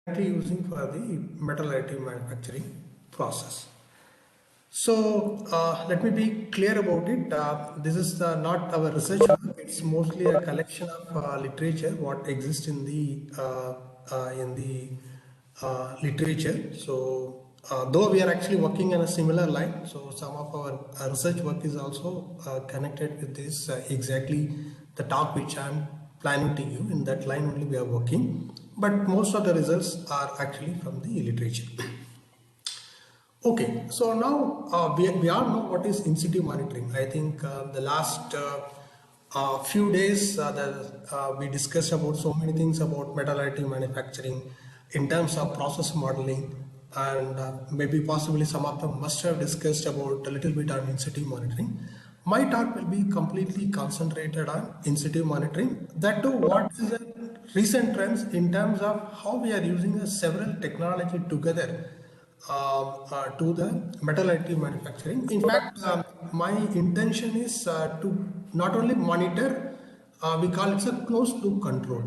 using for the metal additive manufacturing process. So let me be clear about it. This is not our research work. It's mostly a collection of literature what exists in the literature. So though we are actually working in a similar line, so some of our research work is also connected with this exactly the talk which I'm planning to give. In that line only we are working, but most of the results are actually from the literature. Okay, so now we all know what is in situ monitoring. I think the last few days we discussed about so many things about metal additive manufacturing in terms of process modeling, and maybe possibly some of them must have discussed about a little bit on in situ monitoring. My talk will be completely concentrated on in situ monitoring. That too, what is the recent trends in terms of how we are using several technology together to the metal additive manufacturing. In fact, my intention is to not only monitor, we call it a closed loop control.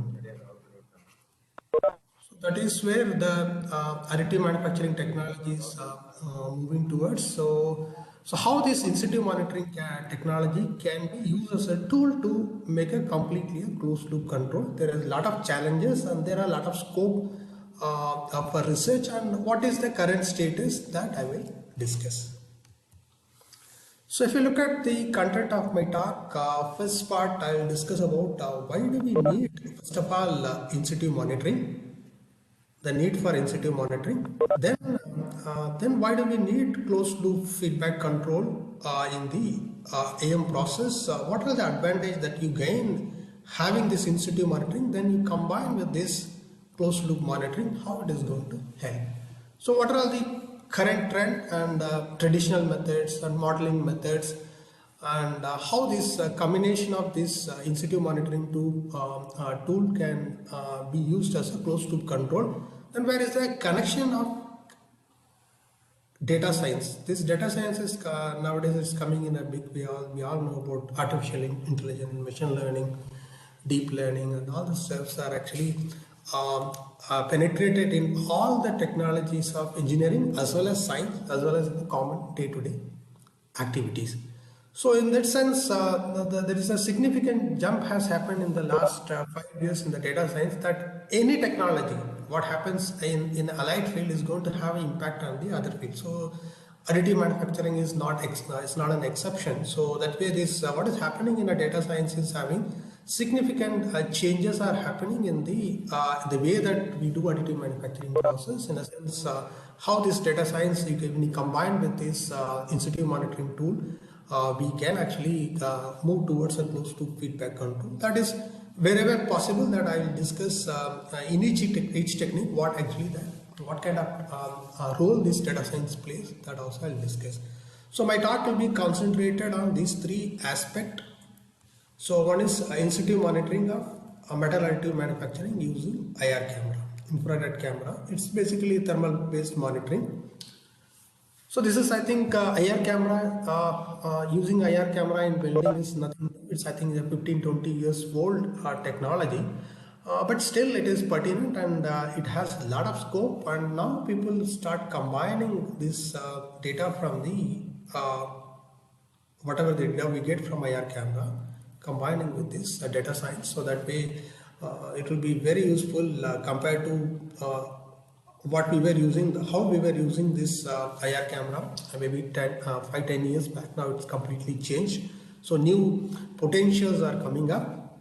So that is where the additive manufacturing technology is moving towards. So how this in situ monitoring technology can be used as a tool to make a completely closed loop control. There is a lot of challenges and there are a lot of scope for research, and what is the current status that I will discuss. So if you look at the content of my talk, first part I will discuss about why do we need, first of all, in situ monitoring, the need for in situ monitoring. Then why do we need closed loop feedback control in the AM process? What are the advantages that you gain having this in situ monitoring? Then you combine with this closed loop monitoring, how it is going to help. So what are all the current trend and traditional methods and modeling methods, and how this combination of this in situ monitoring tool can be used as a closed loop control, and where is the connection of data science. This data science is nowadays is coming in a big way. We all know about artificial intelligence, machine learning, deep learning, and all the stuffs are actually penetrated in all the technologies of engineering as well as science as well as the common day-to-day activities. So in that sense, there is a significant jump has happened in the last 5 years in the data science, that any technology, what happens in allied field is going to have an impact on the other field. So additive manufacturing is not an exception. So that way this what is happening in a data science is having significant changes are happening in the way that we do additive manufacturing process, in a sense how this data science when you combine with this in situ monitoring tool, we can actually move towards a closed loop feedback control. That is wherever possible that I will discuss in each technique what actually what kind of role this data science plays, that also I will discuss. So my talk will be concentrated on these three aspects. So one is in situ monitoring of metal additive manufacturing using IR camera, infrared camera. It's basically thermal based monitoring. So this is, I think, IR camera, using IR camera in building is nothing. It's, I think, a 15-20 years old technology, but still it is pertinent, and it has a lot of scope, and now people start combining this data from the whatever the data we get from IR camera, combining with this data science, so that way it will be very useful compared to what we were using, how we were using this IR camera maybe 5-10 years back. Now it's completely changed. So new potentials are coming up.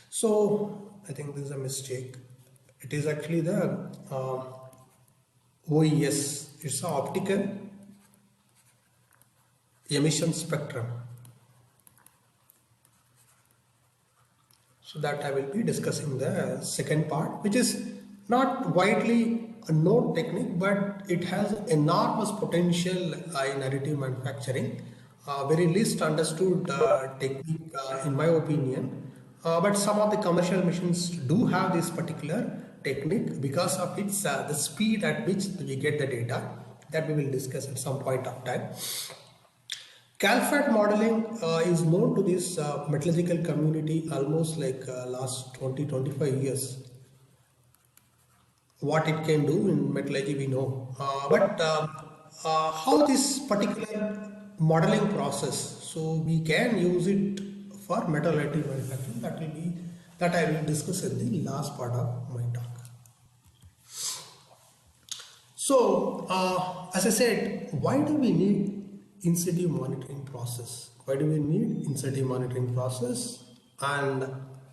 So I think this is a mistake. It is actually the OES. It's an optical emission spectrum. So that I will be discussing the second part, which is not widely a known technique, but it has enormous potential in additive manufacturing. Very least understood technique in my opinion, but some of the commercial machines do have this particular technique because of its the speed at which we get the data, that we will discuss at some point of time. CalFAT modeling is known to this metallurgical community almost like last 20-25 years. what it can do in metallurgy we know, but how this particular modeling process, so we can use it for metallurgy manufacturing. That I will discuss in the last part of my talk. So, as I said, why do we need in-situ monitoring process? Why do we need in-situ monitoring process? And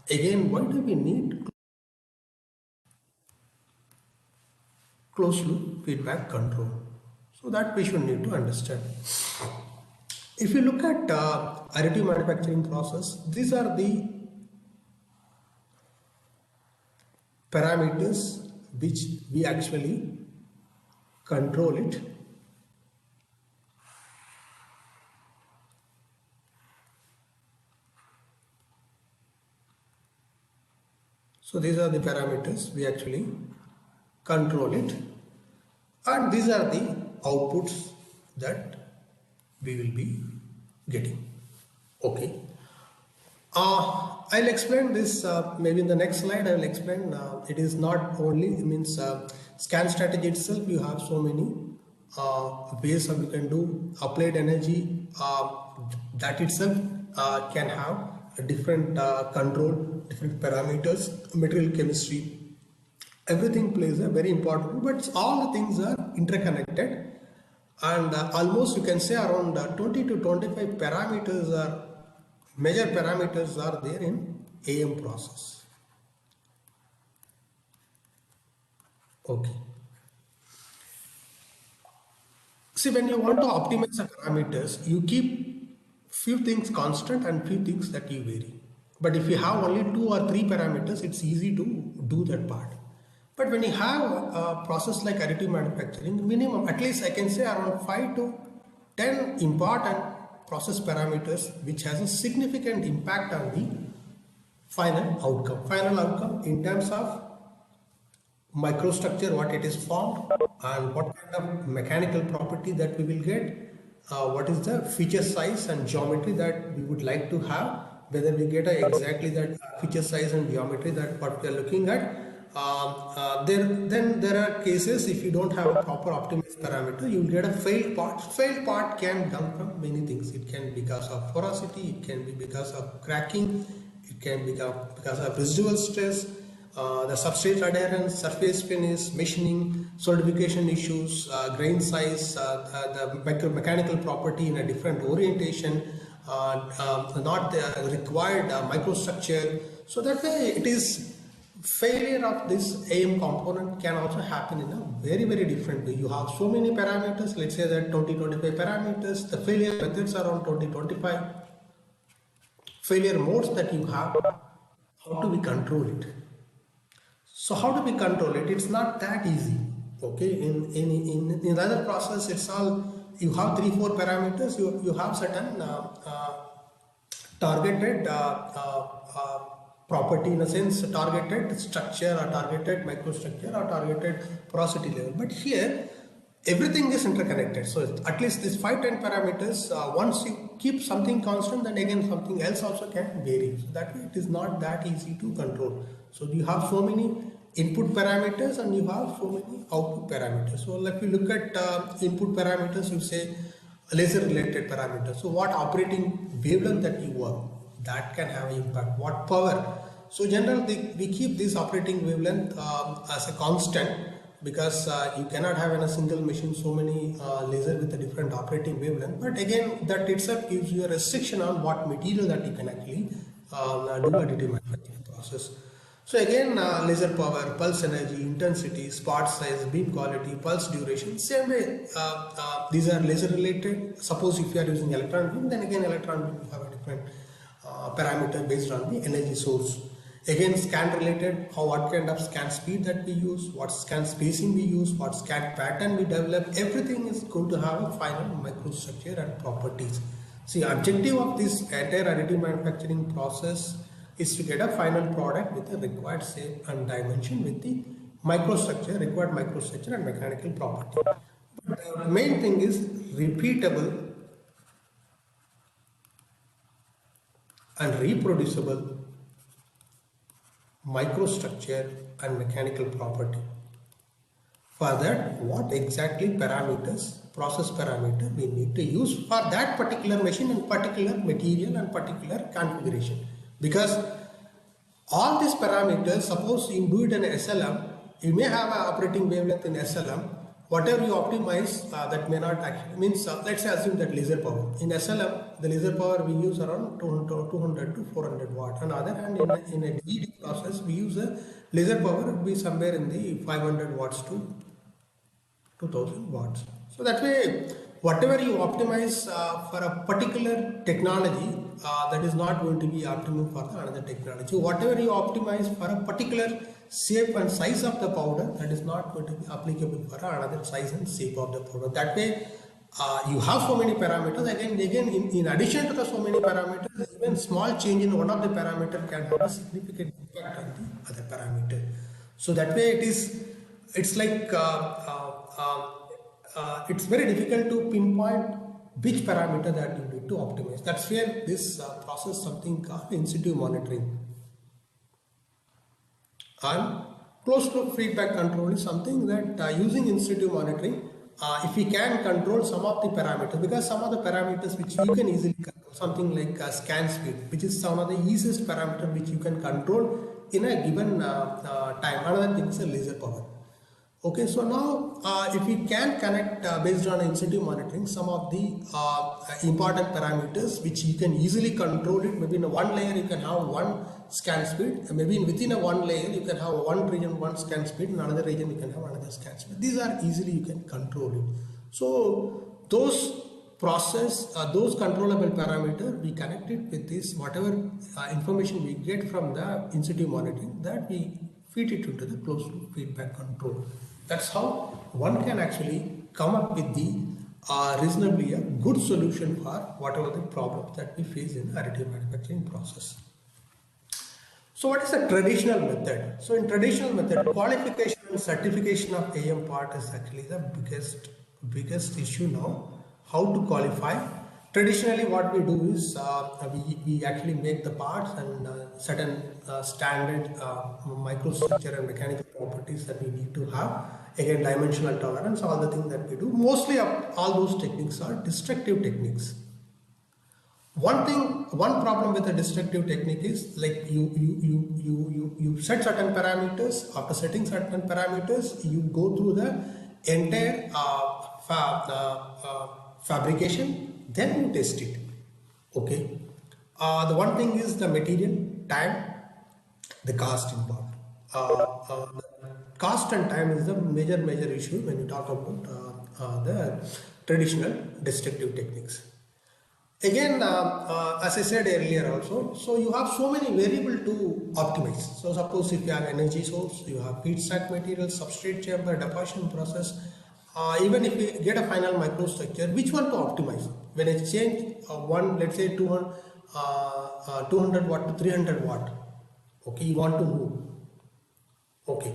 again, why do we need closed loop feedback control? So that we should need to understand. If you look at additive manufacturing process, these are the parameters which we actually control it. So these are the parameters we actually control it, and these are the outputs that we will be getting. Okay. I'll explain this maybe in the next slide. I will explain. It is not only means scan strategy itself. You have so many ways of you can do applied energy. That itself can have a different control, different parameters, material chemistry. Everything plays a very important role, but all the things are interconnected, and almost you can say around 20 to 25 parameters are major parameters are there in AM process. Okay. See, when you want to optimize the parameters, you keep few things constant and few things that you vary. But if you have only 2 or 3 parameters, it's easy to do that part. But when you have a process like additive manufacturing, minimum, at least I can say around 5 to 10 important process parameters which has a significant impact on the final outcome. Final outcome in terms of microstructure, what it is formed, and what kind of mechanical property that we will get, what is the feature size and geometry that we would like to have, whether we get exactly that feature size and geometry that what we are looking at. Then there are cases if you don't have a proper optimized parameter, you will get a failed part. Failed part can come from many things. It can be because of porosity, it can be because of cracking, it can be because of residual stress, the substrate adherence, surface finish, machining, solidification issues, grain size, the mechanical property in a different orientation, not the required microstructure. So that way it is failure of this AM component can also happen in a very, very different way. You have so many parameters, let's say that 20-25 parameters, the failure methods are around 20-25, failure modes that you have, how do we control it? So how do we control it? It's not that easy. Okay, in other process, it's all you have 3-4 parameters. You have certain targeted property, in a sense, targeted structure or targeted microstructure or targeted porosity level. But here, everything is interconnected. So at least these 5-10 parameters, once you keep something constant, then again something else also can vary. So that way it is not that easy to control. So you have so many input parameters and you have so many output parameters. So if you look at input parameters, you say laser related parameters. So what operating wavelength that you work, that can have an impact. What power? So generally we keep this operating wavelength as a constant, because you cannot have in a single machine so many laser with a different operating wavelength. But again, that itself gives you a restriction on what material that you can actually do additive manufacturing process. So again, laser power, pulse energy, intensity, spot size, beam quality, pulse duration, same way these are laser related. Suppose if you are using electron beam, then again electron beam will have a different parameter based on the energy source. Again, scan related, what kind of scan speed that we use, what scan spacing we use, what scan pattern we develop, everything is going to have a final microstructure and properties. See, objective of this entire additive manufacturing process is to get a final product with the required shape and dimension with the microstructure, required microstructure and mechanical property. But the main thing is repeatable and reproducible microstructure and mechanical property. For that, what exactly parameters, process parameter we need to use for that particular machine and particular material and particular configuration. Because all these parameters, suppose you do it in SLM, you may have an operating wavelength in SLM. Whatever you optimize, that may not actually means. Let's say assume that laser power in SLM, the laser power we use around 200 to 400 watt. On the other hand, in a DED process, we use a laser power would be somewhere in the 500 watts to 2000 watts. So that way, whatever you optimize for a particular technology, that is not going to be optimum for the another technology. Whatever you optimize for a particular shape and size of the powder, that is not going to be applicable for another size and shape of the powder. That way, you have so many parameters. Again, in addition to the so many parameters, even small change in one of the parameter can have a significant impact on the other parameter. So that way, it's like it's very difficult to pinpoint which parameter that you need to optimize. That's where this process something called in situ monitoring. And closed loop feedback control is something that using in situ monitoring, if we can control some of the parameters, because some of the parameters which you can easily control, something like scan speed, which is some of the easiest parameter which you can control in a given time. Another thing is a laser power. Okay, so now if we can connect based on in situ monitoring some of the important parameters which you can easily control it. Maybe in a one layer you can have one scan speed, and maybe within a one layer you can have one region one scan speed, and another region you can have another scan speed. These are easily you can control it. So those process, those controllable parameter, we connect it with this whatever information we get from the in situ monitoring, that we feed it into the closed loop feedback control. That's how one can actually come up with the reasonably a good solution for whatever the problems that we face in additive manufacturing process. So what is the traditional method? So in traditional method, qualification and certification of AM part is actually the biggest issue now. How to qualify? Traditionally, what we do is we actually make the parts and certain standard microstructure and mechanical properties that we need to have. Again, dimensional tolerance, all the things that we do. Mostly all those techniques are destructive techniques. One problem with a destructive technique is like you set certain parameters. After setting certain parameters, you go through the entire fabrication. Then you test it. Okay. The one thing is the material, time, the cost involved. The cost and time is the major issue when you talk about the traditional destructive techniques. Again, as I said earlier also, so you have so many variables to optimize. So suppose if you have energy source, you have feedstock material, substrate chamber, deposition process. Even if we get a final microstructure, which one to optimize? When I change one, let's say 200 watt to 300 watt, okay, you want to move. Okay,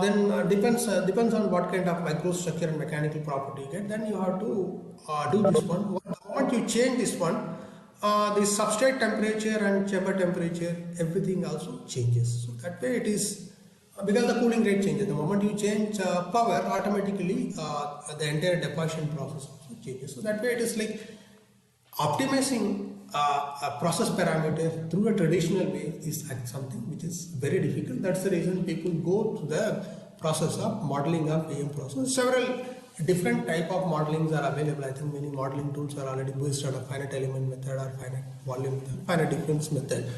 then depends on what kind of microstructure and mechanical property you get. Then you have to do this one. Once you change this one, the substrate temperature and chamber temperature, everything also changes. So that way it is. Because the cooling rate changes. The moment you change power, automatically the entire deposition process also changes. So that way it is like optimizing a process parameter through a traditional way is something which is very difficult. That's the reason people go to the process of modeling of AM process. Several different type of modelings are available. I think many modeling tools are already based on a finite element method or finite volume method, finite difference method.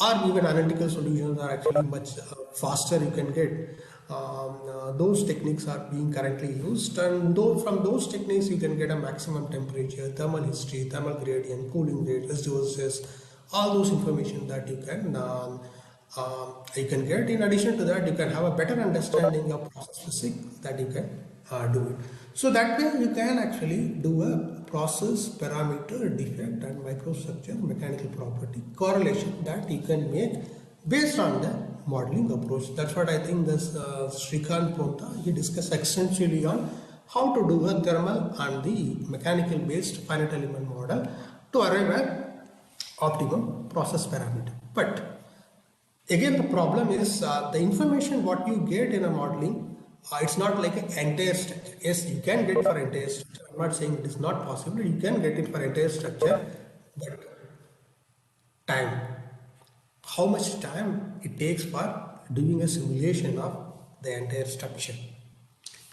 Or even analytical solutions are actually much faster you can get. Those techniques are being currently used, and from those techniques you can get a maximum temperature, thermal history, thermal gradient, cooling rate, residual, all those information that you can get. In addition to that, you can have a better understanding of process physics that you can do it. So that way you can actually do a process parameter defect and microstructure mechanical property correlation that you can make based on the modeling approach. That's what I think this Srikanth Ponta, he discussed extensively on how to do a thermal and the mechanical based finite element model to arrive at optimum process parameter. But again, the problem is the information what you get in a modeling it's not like an entire structure. Yes, you can get for entire structure. I'm not saying it is not possible. You can get it for entire structure, but time. How much time it takes for doing a simulation of the entire structure?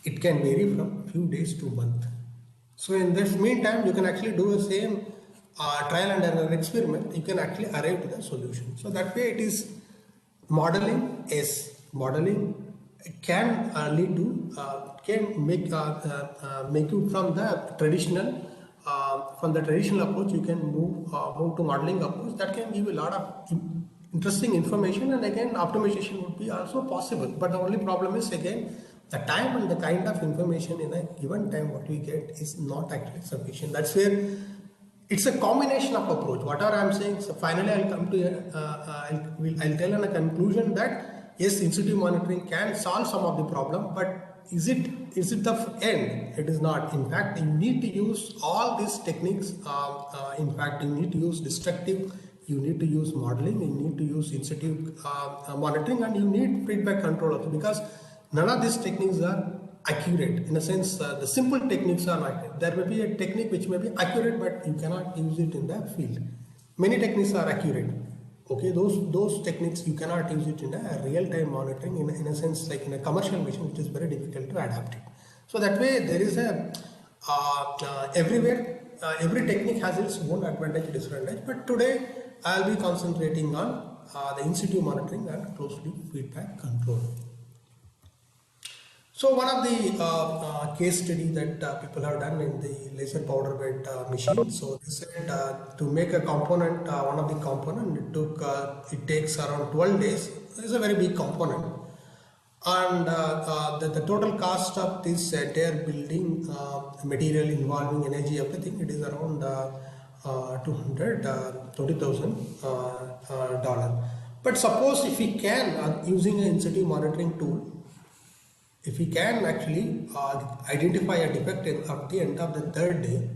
It can vary from few days to month. So in this meantime, you can actually do the same trial and error experiment. You can actually arrive to the solution. So that way it is modeling. Yes, modeling can lead to can make you from the traditional approach you can move to modeling approach. That can give you a lot of interesting information, and again optimization would be also possible. But the only problem is again the time and the kind of information in a given time what we get is not actually sufficient. That's where it's a combination of approach. Whatever I'm saying, so finally I'll come to I'll tell in a conclusion that yes, in situ monitoring can solve some of the problem, but is it the end? It is not. In fact, you need to use all these techniques. In fact, you need to use destructive, you need to use modeling, you need to use in situ monitoring, and you need feedback control also, because none of these techniques are accurate. In a sense, the simple techniques are not accurate. There may be a technique which may be accurate, but you cannot use it in the field. Many techniques are accurate. Okay, those techniques you cannot use it in a real-time monitoring in a sense, like in a commercial mission, which is very difficult to adapt it. So that way there is a everywhere every technique has its own advantage, disadvantage. But today I'll be concentrating on the in situ monitoring and closed loop feedback control. So one of the case study that people have done in the laser powder bed machine. So they said to make a component, one of the component, it takes around 12 days. It's a very big component, and the total cost of this entire building, material involving energy, everything, it is around $220,000. But suppose if we can using an in situ monitoring tool, if we can actually identify a defect at the end of the third day,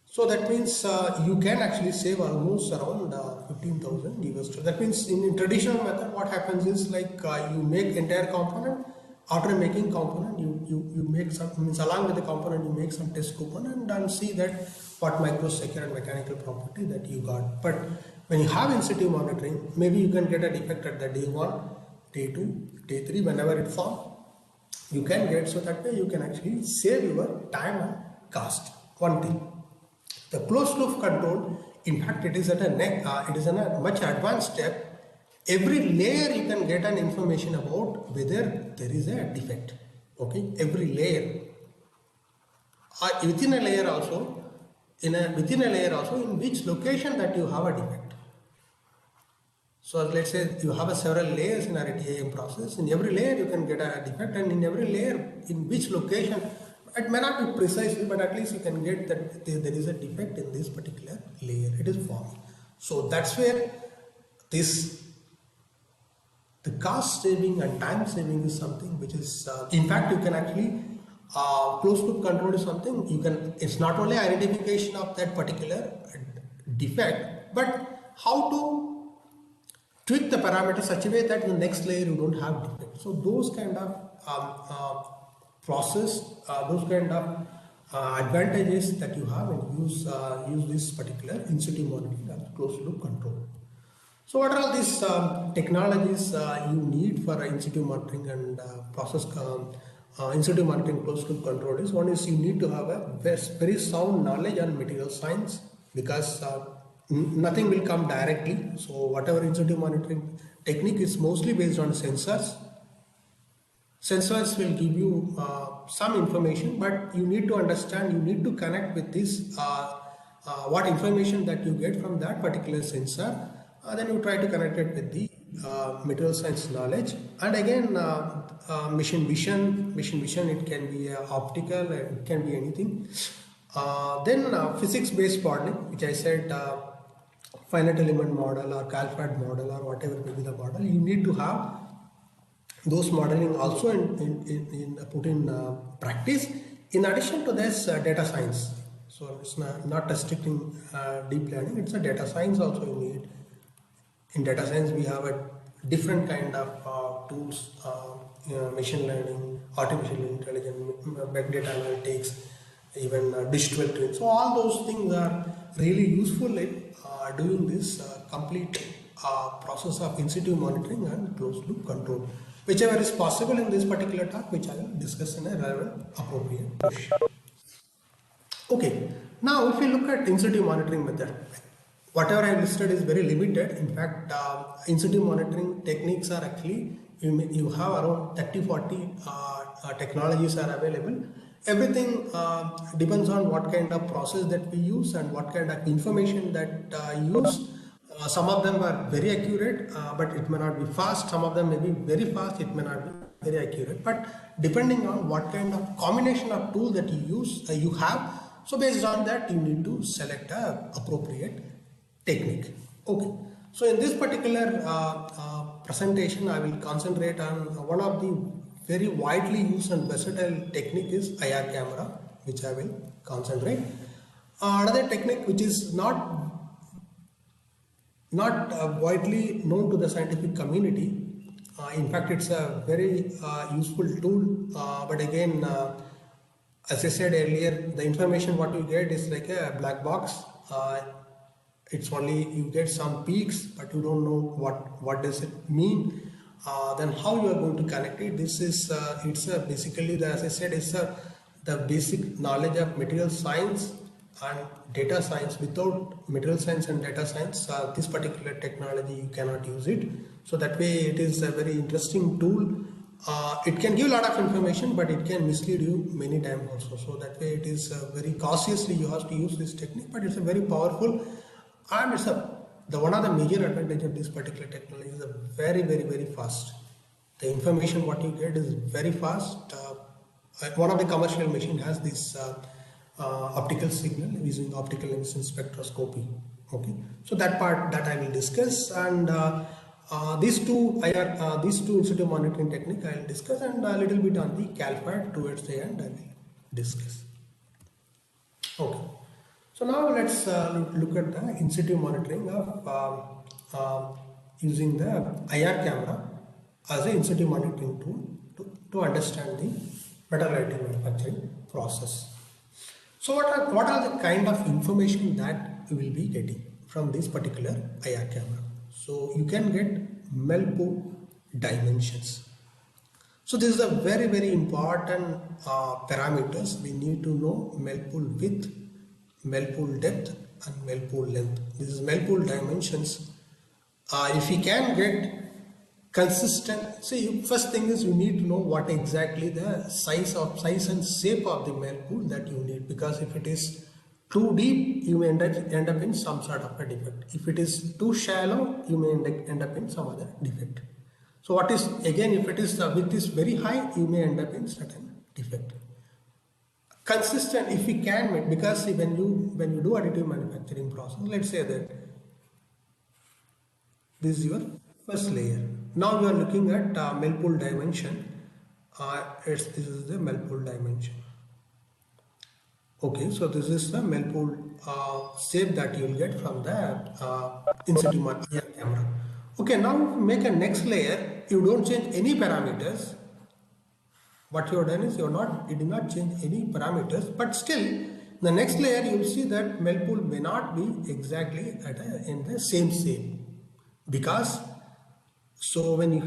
so that means you can actually save almost around 15,000 US. That means in traditional method, what happens is like you make entire component. After making component, you make some, means along with the component you make some test component and see that what microsecond and mechanical property that you got. But when you have in situ monitoring, maybe you can get a defect at the day 1, day 2, day 3, whenever it forms. You can get, so that way you can actually save your time and cost. One thing, the closed loop control, in fact it is at a much advanced step. Every layer you can get an information about whether there is a defect. Okay, every layer, within a layer also, in which location that you have a defect. So let's say you have several layers in a TIM process. In every layer you can get a defect, and in every layer in which location, it may not be precisely, but at least you can get that there is a defect in this particular layer. It is formed. So that's where the cost saving and time saving is something which is, in fact, you can actually closed loop control is something you can. It's not only identification of that particular defect, but how to tweak the parameters such a way that in the next layer you don't have defect. So those kind of process, those kind of advantages that you have and use this particular in situ monitoring and closed loop control. So what are all these technologies you need for in situ monitoring and process in situ monitoring closed loop control? Is one is you need to have a very sound knowledge on material science, because nothing will come directly. So whatever in situ monitoring technique is mostly based on sensors. Sensors will give you some information, but you need to understand, you need to connect with this, what information that you get from that particular sensor. Then you try to connect it with the material science knowledge. And again, machine vision, it can be optical, it can be anything. Then physics-based modeling, which I said, finite element model or CalFAT model or whatever may be the model, you need to have those modeling also put in practice. In addition to this, data science. So it's not restricting deep learning, it's a data science also you need. In data science we have a different kind of tools machine learning, artificial intelligence, big data analytics, even digital twins. So all those things are really useful in doing this complete process of in situ monitoring and closed loop control, whichever is possible in this particular talk, which I will discuss in a relevant appropriate position. Okay, now if you look at in situ monitoring method, whatever I listed is very limited. In fact, in situ monitoring techniques are actually, you have around 30-40 technologies are available. Everything depends on what kind of process that we use and what kind of information that you use. Some of them are very accurate, but it may not be fast. Some of them may be very fast, it may not be very accurate. But depending on what kind of combination of tool that you use, you have, so based on that, you need to select a appropriate technique. Okay. So in this particular presentation, I will concentrate on one of the very widely used and versatile technique is IR camera, which I will concentrate. Another technique which is not widely known to the scientific community. In fact, it's a very useful tool, but again, as I said earlier, the information what you get is like a black box. It's only, you get some peaks, but you don't know what does it mean. Then how you are going to connect it. This is it's basically, as I said, it's the basic knowledge of material science and data science. Without material science and data science, this particular technology you cannot use it. So that way it is a very interesting tool. It can give a lot of information, but it can mislead you many times also. So that way it is very cautiously you have to use this technique, but it's a very powerful, and it's one of the major advantage of this particular technology is very fast. The information what you get is very fast. One of the commercial machine has this optical signal using optical emission spectroscopy. Okay, so that part that I will discuss, and these two in situ monitoring technique I will discuss, and a little bit on the CalPHAT towards the end I will discuss. Okay, so now let's look at the in situ monitoring of using the IR camera as an in situ monitoring tool to understand the metal additive manufacturing process. So what are the kind of information that you will be getting from this particular IR camera? So you can get melt-pool dimensions. So this is a very important parameters. We need to know melt-pool width, melt-pool depth and melt-pool length. This is melt-pool dimensions. If you can get consistent, see, first thing is you need to know what exactly the size and shape of the melt-pool that you need, because if it is too deep, you may end up in some sort of a defect. If it is too shallow, you may end up in some other defect. So what is, again, if it is width is very high, you may end up in certain defect. Consistent, if we can make, because see, when you do additive manufacturing process, let's say that this is your first layer. Now we are looking at melt-pool dimension. This is the melt-pool dimension. Okay, so this is the melt-pool shape that you will get from the in situ camera. Okay, now make a next layer. You don't change any parameters. What you have done is you did not change any parameters, but still the next layer you will see that melt-pool may not be exactly in the same shape, because so when you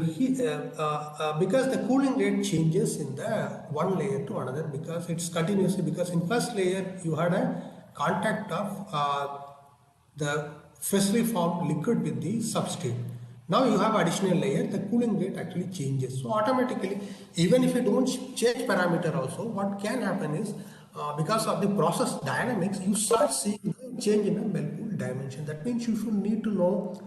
because the cooling rate changes in the one layer to another, because it's continuously, because in first layer you had a contact of the freshly formed liquid with the substrate. Now you have additional layer, the cooling rate actually changes. So automatically, even if you don't change parameter also, what can happen is because of the process dynamics, you start seeing change in the melt-pool dimension. That means you should need to know,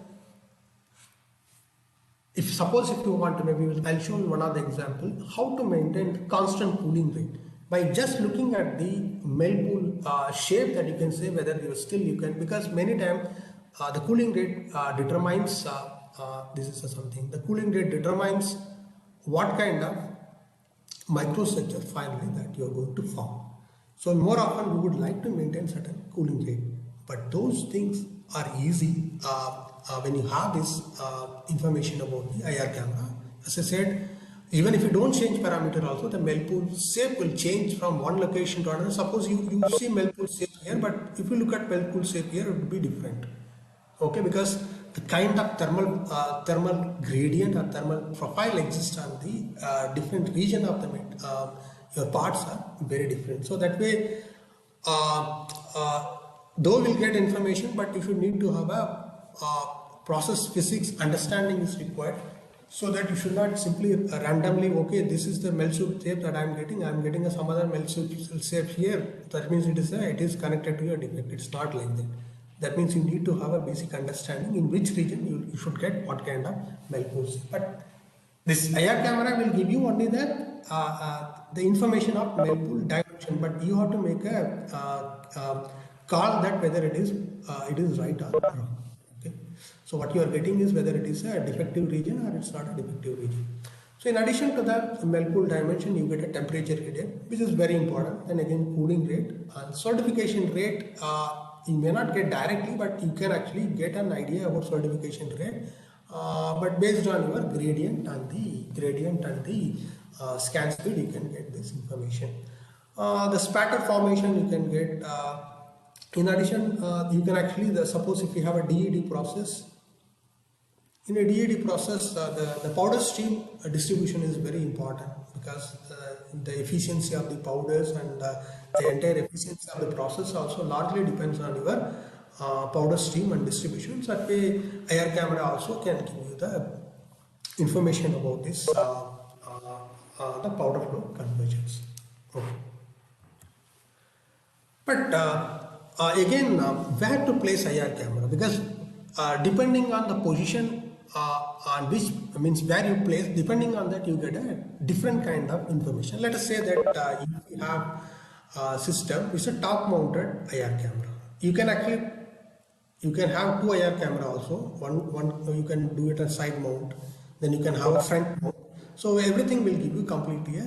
suppose if you want to, maybe I'll show you one of the example, how to maintain constant cooling rate. By just looking at the melt-pool shape, that you can say whether you can, because many times the cooling rate determines, this is something, the cooling rate determines what kind of microstructure finally that you are going to form. So more often we would like to maintain certain cooling rate, but those things are easy when you have this information about the IR camera. As I said, Even if you don't change parameter also, the Melpool shape will change from one location to another. Suppose you see Melpool shape here, but if you look at Melpool shape here, it would be different. Okay, because the kind of thermal gradient or thermal profile exists on the different region of the your parts are very different. So that way, though we'll get information, but if you need to have a process physics understanding is required, so that you should not simply randomly, okay, this is the Melpool shape that I'm getting some other Melpool shape here, that means it is connected to your defect. It's not like that. That means you need to have a basic understanding in which region you should get what kind of Melpool shape. But this IR camera will give you only the information of Melpool dimension, but you have to make a call that whether it is right or wrong. Okay, so what you are getting is whether it is a defective region or it's not a defective region. So in addition to that Melpool dimension, you get a temperature gradient, which is very important, and again cooling rate and solidification rate. You may not get directly, but you can actually get an idea about solidification rate. But based on your gradient and the scan speed, you can get this information. The spatter formation you can get. In addition, you can actually, suppose if you have a DED process, in a DED process, the powder stream distribution is very important, because the efficiency of the powders and the entire efficiency of the process also largely depends on your powder stream and distribution. So that way, IR camera also can give you the information about this the powder flow convergence. Okay. But again, where to place IR camera, because depending on the position on which means where you place, depending on that you get a different kind of information. Let us say that you have a system, it's a top mounted IR camera. You can have two IR camera also. One you can do it a side mount, then you can have a front mount. So everything will give you completely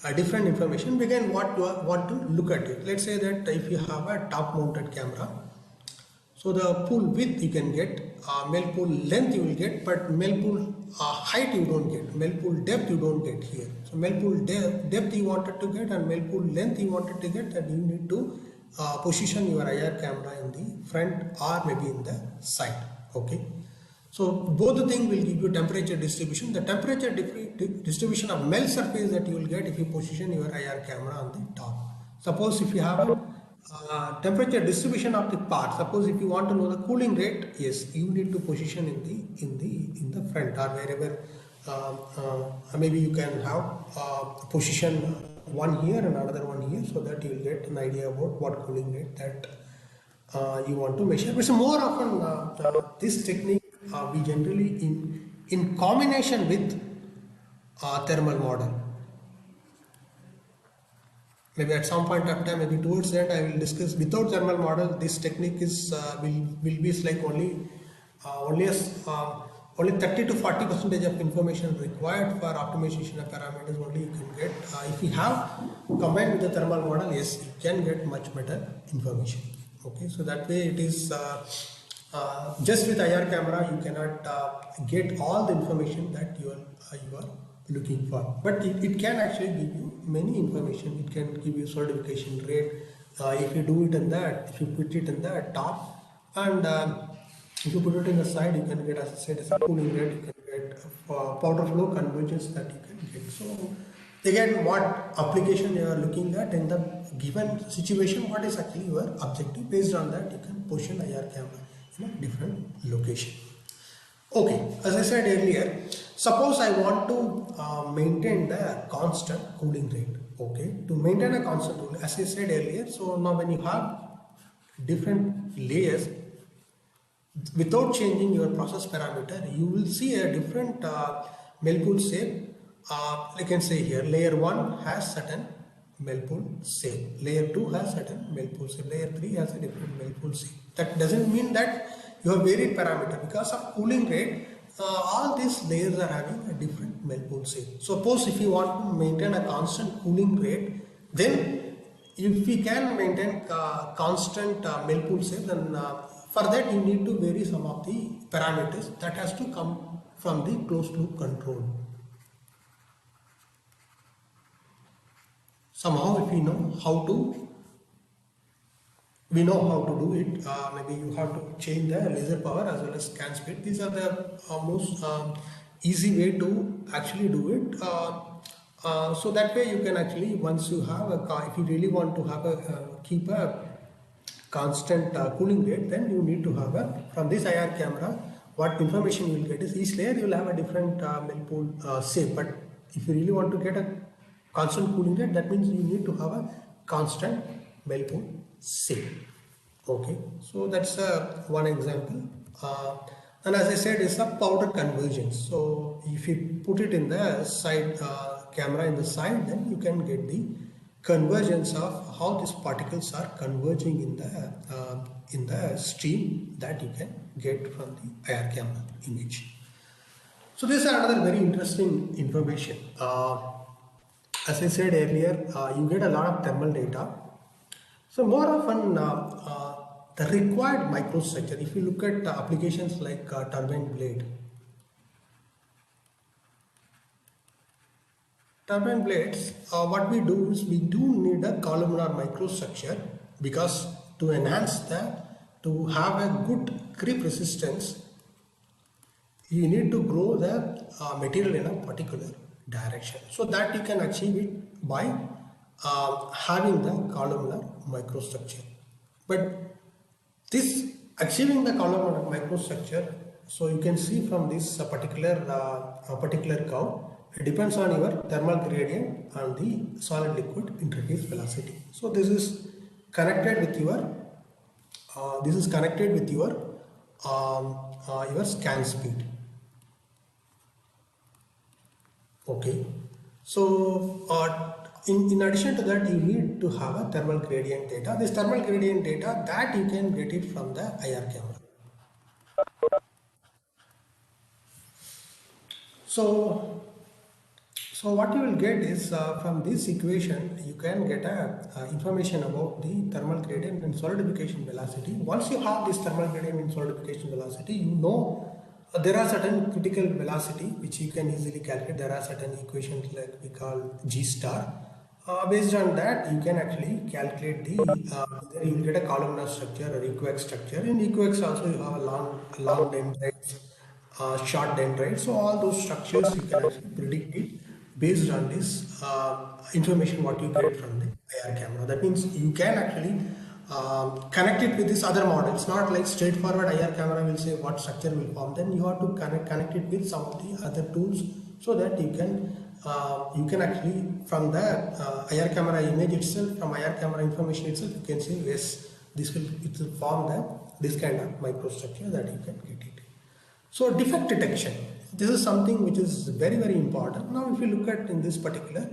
a different information. Again, what you want to look at it. Let's say that if you have a top mounted camera, so the pool width you can get, Melpool length you will get, but Melpool height you don't get, Melpool depth you don't get here. So Melpool depth you wanted to get and Melpool length you wanted to get, and you need to position your IR camera in the front or maybe in the side. Okay. So both the things will give you temperature distribution. The temperature distribution of melt surface that you will get if you position your IR camera on the top. Suppose if you have a temperature distribution of the part, suppose if you want to know the cooling rate, yes, you need to position in the front or wherever. Maybe you can have position one here and another one here, so that you will get an idea about what cooling rate that you want to measure. But so more often this technique we generally in combination with thermal model. Maybe at some point of time, maybe towards that, I will discuss without thermal model. This technique is will be like only 30 to 40% of information required for optimization of parameters. Only you can get if you have combined with the thermal model. Yes, you can get much better information. Okay, so that way it is. Just with IR camera, you cannot get all the information that you are looking for, but it can actually give you many information. It can give you solidification rate if you do it in that, if you put it in the top, and if you put it in the side, you can get, as I said, as a cooling rate. You can get powder flow convergence that you can get. So again, what application you are looking at in the given situation, what is actually your objective? Based on that, you can position IR camera in a different location. Okay, as I said earlier, suppose I want to maintain the constant cooling rate. Okay, to maintain a constant cooling, as I said earlier, so now when you have different layers, without changing your process parameter, you will see a different Melpool shape. I can say here, layer 1 has certain Melpool shape, layer 2 has certain Melpool shape, layer 3 has a different Melpool shape. That doesn't mean that you have varied parameter. Because of cooling rate, all these layers are having a different Melpool shape. Suppose if you want to maintain a constant cooling rate, then if we can maintain constant Melpool shape, then for that you need to vary some of the parameters that has to come from the closed loop control. somehow if we know how to do it. Maybe you have to change the laser power as well as scan speed. These are the most easy way to actually do it. So that way you can actually, once you have a car, if you really want to have a keep a constant cooling rate, then you need to have a, from this IR camera, what information you will get is each layer you will have a different melt pool shape. But if you really want to get a constant cooling rate, that means you need to have a constant melt pool shape. Okay, so that's one example. And as I said, it's a powder convergence. So if you put it in the side camera in the side, then you can get the convergence of how these particles are converging in the stream that you can get from the IR camera image. So this is another very interesting information. As I said earlier, you get a lot of thermal data. So more often the required microstructure, if you look at applications like turbine blade. Turbine blades, what we do is we do need a columnar microstructure, because to enhance to have a good creep resistance, you need to grow the material in a particular direction. So that you can achieve it by having the columnar microstructure. But this achieving the columnar microstructure, so you can see from this particular curve, it depends on your thermal gradient and the solid liquid interface velocity. So this is connected with your scan speed. Okay, so in addition to that, you need to have a thermal gradient data. This thermal gradient data, that you can get it from the IR camera. So what you will get is from this equation, you can get information about the thermal gradient and solidification velocity. Once you have this thermal gradient and solidification velocity, you know there are certain critical velocity which you can easily calculate. There are certain equations like we call G star. Based on that, you can actually calculate the, you will get a columnar structure or equiax structure. In equiax also you have a long dendrites, short dendrites. So all those structures you can actually predict it based on this information what you get from the IR camera. That means you can actually connect it with these other models, not like straightforward IR camera will say what structure will form. Then you have to connect it with some of the other tools, so that you can actually from the IR camera image itself, from IR camera information itself, you can say yes, it will form this kind of microstructure that you can get it. So defect detection, this is something which is very, very important. Now if you look at in this particular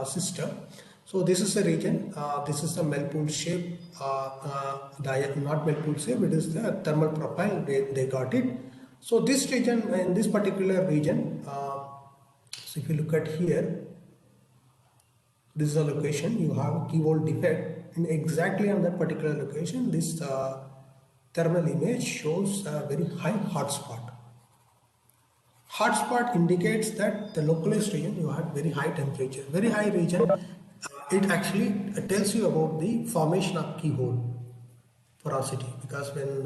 system, so this is a region, this is the melt pool shape, not melt pool shape, it is the thermal profile, they got it. So this region, in this particular region, so if you look at here, this is a location, you have a key volt defect, and exactly on that particular location, this thermal image shows a very high hotspot. Hotspot indicates that the localized region, you have very high temperature, very high region. It actually tells you about the formation of keyhole porosity, because when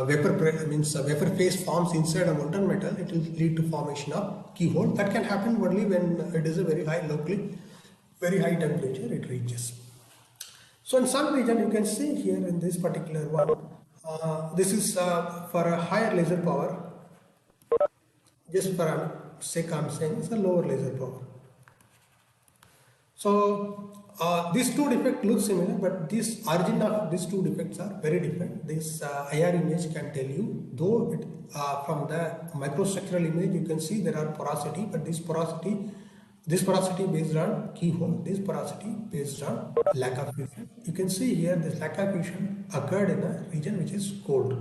vapor phase forms inside a molten metal, it will lead to formation of keyhole. That can happen only when it is a very high very high temperature it reaches. So in some region, you can see here in this particular one, this is for a higher laser power. Just for sake I'm saying it's a lower laser power. So these two defects look similar, but this origin of these two defects are very different. This IR image can tell you, though it, from the microstructural image you can see there are porosity, but this porosity based on keyhole, this porosity based on lack of fusion. You can see here this lack of fusion occurred in a region which is cold.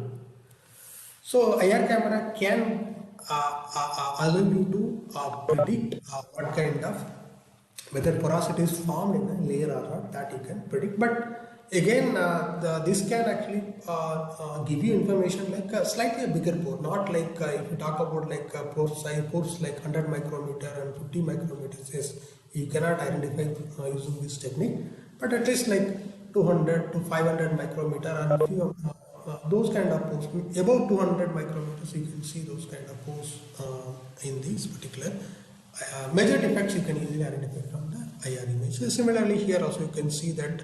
So IR camera can allow you to predict what kind of, whether porosity is formed in a layer or not, that you can predict. But again, this can actually give you information like a slightly bigger pore, not like if you talk about like pore size, pores like 100 micrometer and 50 micrometers. Yes, you cannot identify using this technique, but at least like 200 to 500 micrometer, and if you those kind of pores above 200 micrometers, you can see those kind of pores in these particular major defects you can easily identify from the IR image. So similarly here also you can see that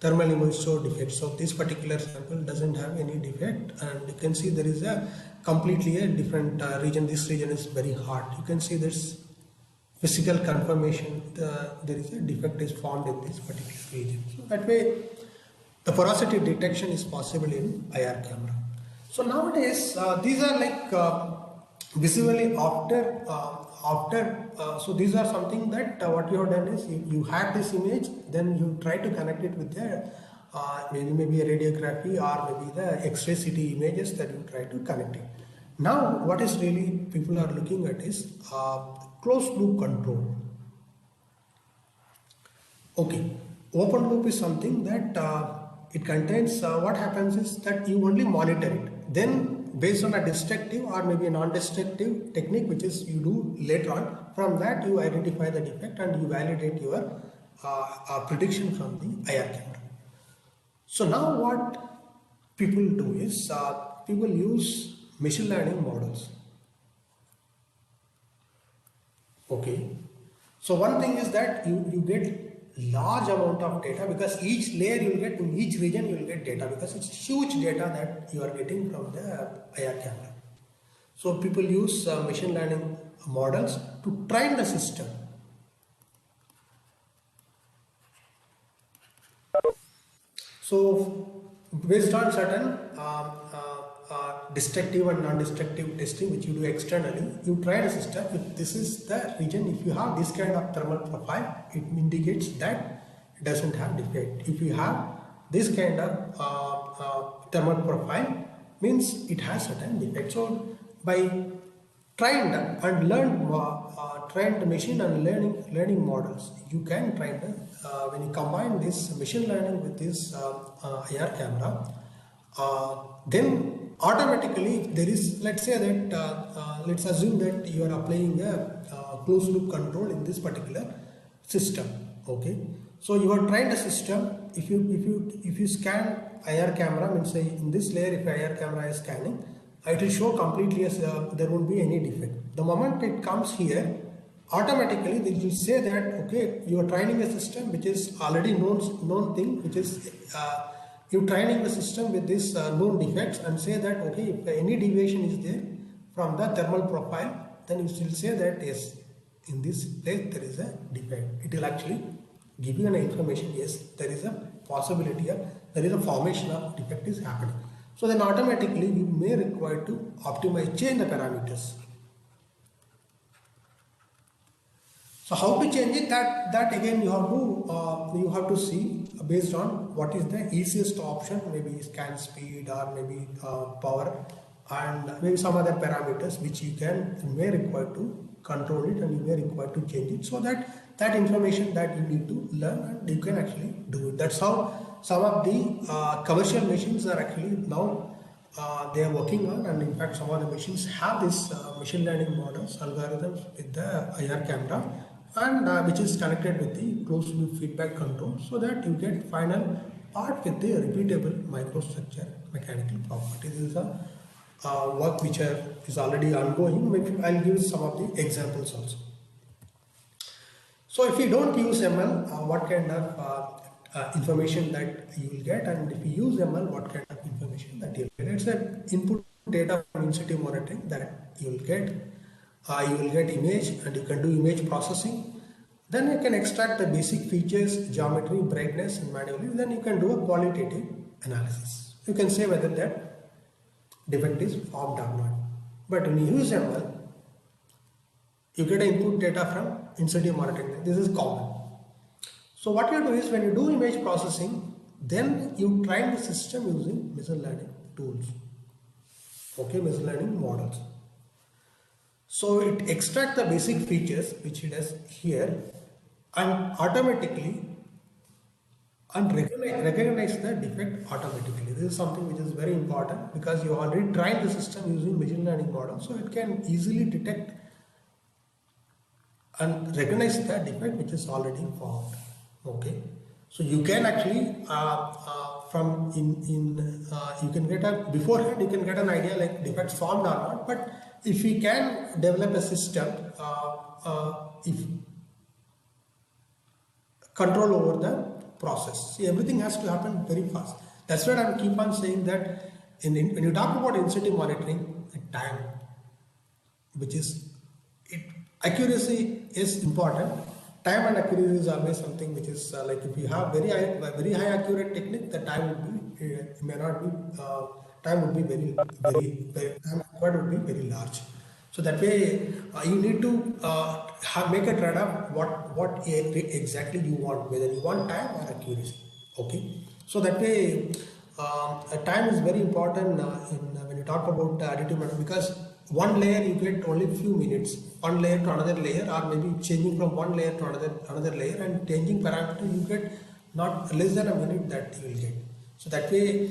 thermal image show defects. So this particular sample doesn't have any defect, and you can see there is a completely a different region. This region is very hot. You can see this physical confirmation there is a defect is found in this particular region. So that way the porosity detection is possible in IR camera. So nowadays these are like visually so these are something that what you have done is you had this image, then you try to connect it with the maybe a radiography or maybe the X-ray CT images that you try to connect it. Now what is really people are looking at is closed loop control. Okay, open loop is something that it contains what happens is that you only monitor it, then based on a destructive or maybe a non-destructive technique which is you do later on, from that you identify the defect and you validate your prediction from the IR camera. So now what people do is people use machine learning models. Okay, so one thing is that you get large amount of data, because each layer you will get in each region you will get data, because it's huge data that you are getting from the IR camera. So people use machine learning models to train the system. So based on certain destructive and non-destructive testing which you do externally, you try the system. If this is the region, if you have this kind of thermal profile, it indicates that it doesn't have defect. If you have this kind of thermal profile, means it has certain defect. So by trained and learned trained machine and learning models, you can train the when you combine this machine learning with this IR camera, then automatically if there is, let's say that let's assume that you are applying a closed loop control in this particular system. Okay, so you are trained a system. If you scan IR camera, means say in this layer, if IR camera is scanning, it will show completely as there won't be any defect. The moment it comes here, automatically they will say that okay, you are training a system which is already known thing, which is you training the system with this known defects, and say that okay, if any deviation is there from the thermal profile, then you still say that yes, in this place there is a defect. It will actually give you an information, yes, there is a possibility of there is a formation of defect is happening. So then automatically you may require to optimize, change the parameters. So how to change it? That again you have to see based on what is the easiest option, maybe scan speed or maybe power and maybe some other parameters which you may require to control it, and you may require to change it, so that information that you need to learn and you can actually do it. That's how some of the commercial machines are actually now they are working on, and in fact some of the machines have this machine learning models, algorithms with the IR camera, and which is connected with the closed loop feedback control, so that you get final part with the repeatable microstructure mechanical property. This is a work which is already ongoing. Maybe I'll give some of the examples also. So if you don't use ML, what kind of information that you will get, and if you use ML, what kind of information that you will get? It's an input data from in situ monitoring that you will get. You will get image, and you can do image processing. Then you can extract the basic features, geometry, brightness, and manually. Then you can do a qualitative analysis. You can say whether that defect is formed or not. But when you use ML, you get input data from in situ monitoring. This is common. So what you do is, when you do image processing, then you train the system using machine learning tools. Okay, machine learning models. So it extracts the basic features which it does here, and automatically and recognize the defect automatically. This is something which is very important, because you already trained the system using machine learning model, so it can easily detect and recognize the defect which is already formed. Okay, so you can actually from in you can get a beforehand, you can get an idea like defects formed or not. But if we can develop a system, if control over the process. See, everything has to happen very fast. That's why I keep on saying that when you talk about incentive monitoring, the time, which is it, accuracy is important. Time and accuracy is always something which is like if you have very high accurate technique, the time would be may not be time would be very time required would be very large. So that way you need to make a trade-off what exactly you want, whether you want time or accuracy. Okay, so that way time is very important when you talk about additive management, because one layer you get only few minutes, one layer to another layer, or maybe changing from one layer to another layer and changing parameter, you get not less than a minute that you will get. So that way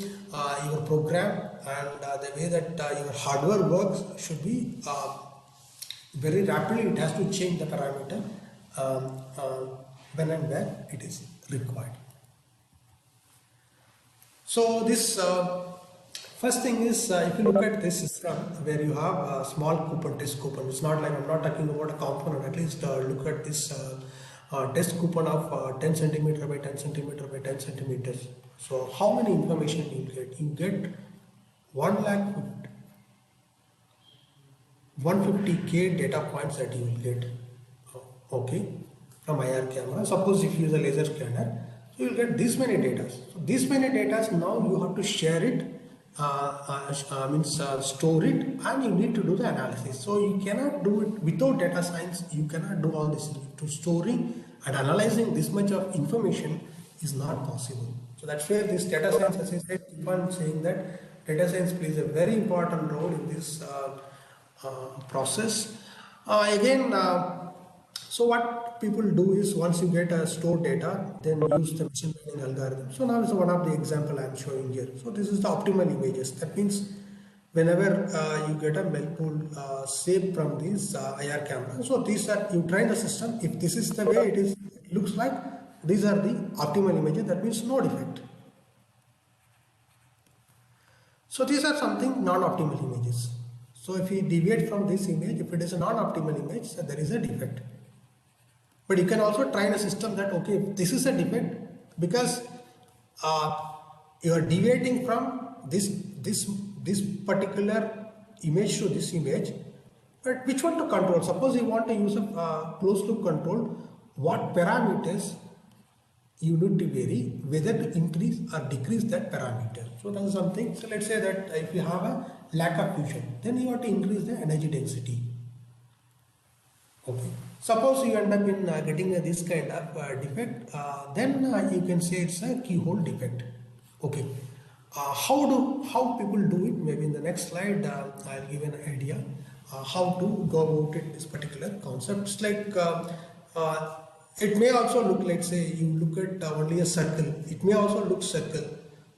your program and the way that your hardware works should be very rapidly. It has to change the parameter when and where it is required. So this first thing is if you look at this system where you have a small coupon, test coupon. It's not like I'm not talking about a component. At least look at this test coupon of 10 centimeter by 10 centimeter by 10 centimeters. So how many information you get? You get 150k data points that you will get. Okay, from IR camera. Suppose if you use a laser scanner, so you will get this many data. So this many data, now you have to share it, store it, and you need to do the analysis. So you cannot do it without data science. You cannot do all this. To storing and analyzing this much of information is not possible. So that's where this data science, as I said, keep on saying that data science plays a very important role in this process. So what people do is once you get a stored data, then use the machine learning algorithm. So now is one of the example I am showing here. So this is the optimal images. That means whenever you get a meltpool shape from this IR camera, so these are, you train the system. If this is the way it looks like, these are the optimal images. That means no defect. So these are something non-optimal images. So if we deviate from this image, if it is a non-optimal image, so there is a defect. But you can also train a system that, okay, this is a defect because you are deviating from this particular image to this image, but which one to control? Suppose you want to use a closed loop control, what parameters you need to vary, whether to increase or decrease that parameter. So that is something. So let's say that if you have a lack of fusion, then you have to increase the energy density. Okay. Suppose you end up in getting this kind of defect, then you can say it's a keyhole defect. Okay. How people do it? Maybe in the next slide I'll give an idea how to go about it. This particular concept. It's like it may also look, let's say you look at only a circle. It may also look circle.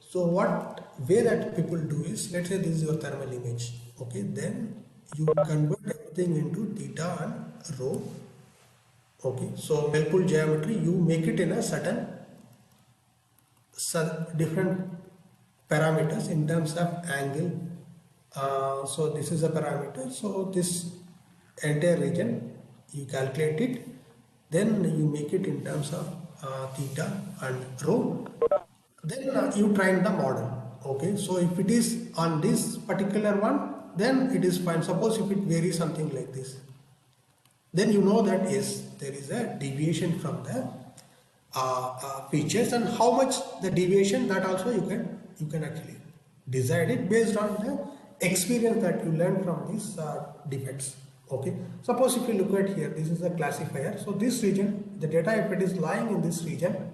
So what way that people do is, let's say this is your thermal image. Okay, then you convert everything into theta and rho. Okay, so meltpool geometry, you make it in a certain different parameters in terms of angle. So this is a parameter. So this entire region you calculate it, then you make it in terms of theta and rho. Then you train the model. Okay, so if it is on this particular one, then it is fine. Suppose if it varies something like this, then you know that yes, there is a deviation from the features, and how much the deviation, that also you can actually decide it based on the experience that you learn from these defects. Okay, suppose if you look at here, this is a classifier. So this region, the data, if it is lying in this region,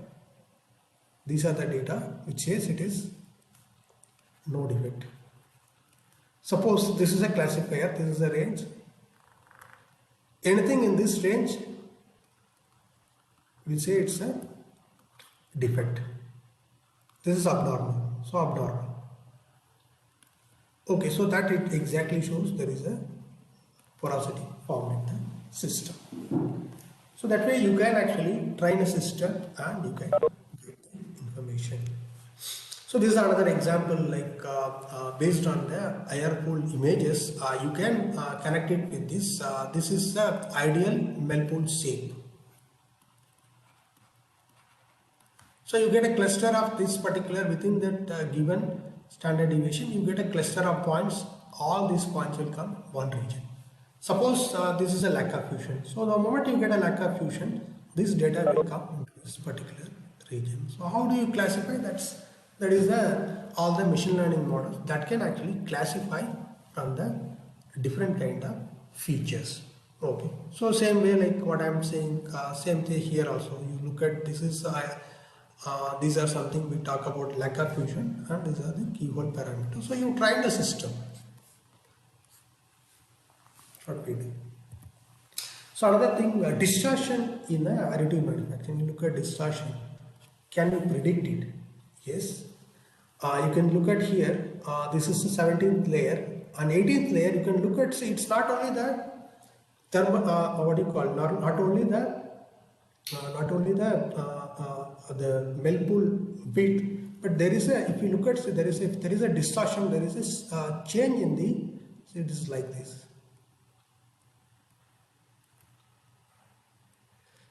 these are the data which says it is no defect. Suppose this is a classifier, this is a range. Anything in this range, we say it's a defect. This is abnormal, so abnormal. Okay, so that it exactly shows there is a porosity formed in the system. So that way you can actually train a system and you can get the information. So this is another example, like based on the air-cooled images, you can connect it with this. This is the ideal Melpool shape. So you get a cluster of this particular within that given standard deviation. You get a cluster of points. All these points will come one region. Suppose this is a Lacka fusion. So the moment you get a Lacka fusion, this data will come into this particular region. So how do you classify? That is all the machine learning models that can actually classify from the different kind of features. Okay. So same way like what I am saying, same thing here also. You look at this is these are something we talk about Lacka fusion, and these are the keyhole parameters. So you try the system. What we do. So another thing, distortion in additive manufacturing. You look at distortion. Can you predict it? Yes. You can look at here. This is the 17th layer. On 18th layer, you can look at. See, it's not only the thermal. What do you call? Not only the Melpool width, but there is a. If you look at, see, there is a distortion. There is a change in the. See, this is like this.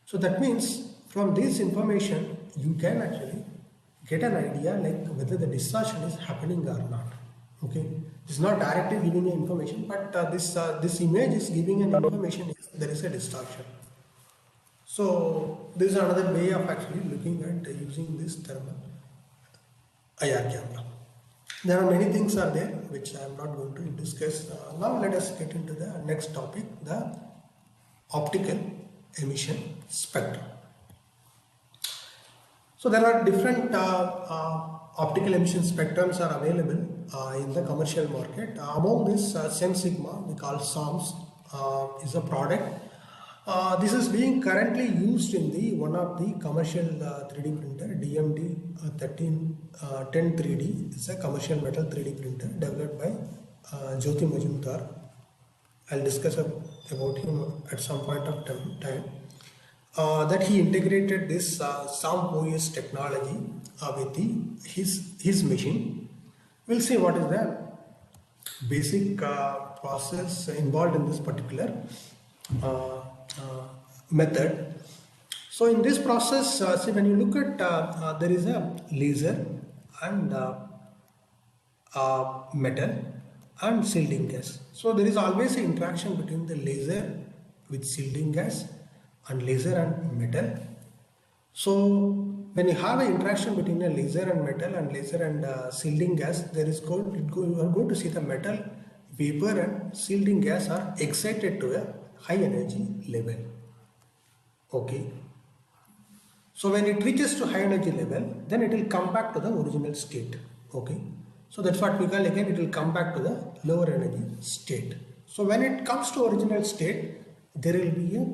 So that means from this information you can actually get an idea like whether the distortion is happening or not. Okay, it's not directly giving you information, but this image is giving an information there is a distortion. So this is another way of actually looking at using this thermal IR camera. There are many things are there which I am not going to discuss. Now let us get into the next topic, the optical emission spectrum. So there are different optical emission spectrums are available in the commercial market. Among this, Sen Sigma, we call SOMS, is a product. This is being currently used in the one of the commercial 3D printer, DMD 1310 3D. It's a commercial metal 3D printer developed by Jyoti Majumdar. I'll discuss about him at some point of time. That he integrated this SOM-OS technology with his machine. We'll see what is the basic process involved in this particular method. So in this process, see, when you look at there is a laser and metal and shielding gas. So there is always an interaction between the laser with shielding gas and laser and metal. So when you have an interaction between a laser and metal and laser and shielding gas, you are going to see the metal vapor and shielding gas are excited to a high energy level. Okay. So when it reaches to high energy level, then it will come back to the original state. Okay. So that's what we call, again it will come back to the lower energy state. So when it comes to original state, there will be a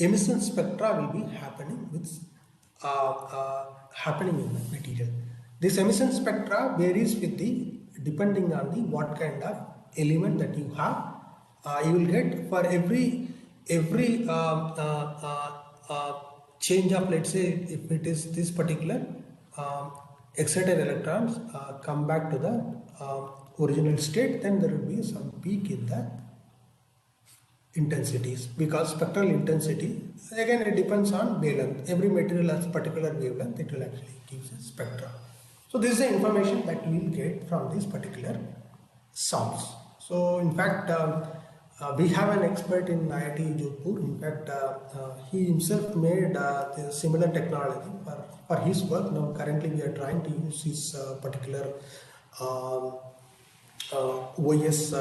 emission spectra will be happening with happening in the material. This emission spectra varies with the depending on the what kind of element that you have. You will get for every change of, let's say if it is this particular excited electrons come back to the original state, then there will be some peak in the intensities, because spectral intensity, again it depends on wavelength. Every material has particular wavelength, it will actually give a spectra. So this is the information that we will get from this particular SOMS. So in fact we have an expert in IIT Jodhpur. In fact he himself made the similar technology for his work. Now currently we are trying to use his particular OES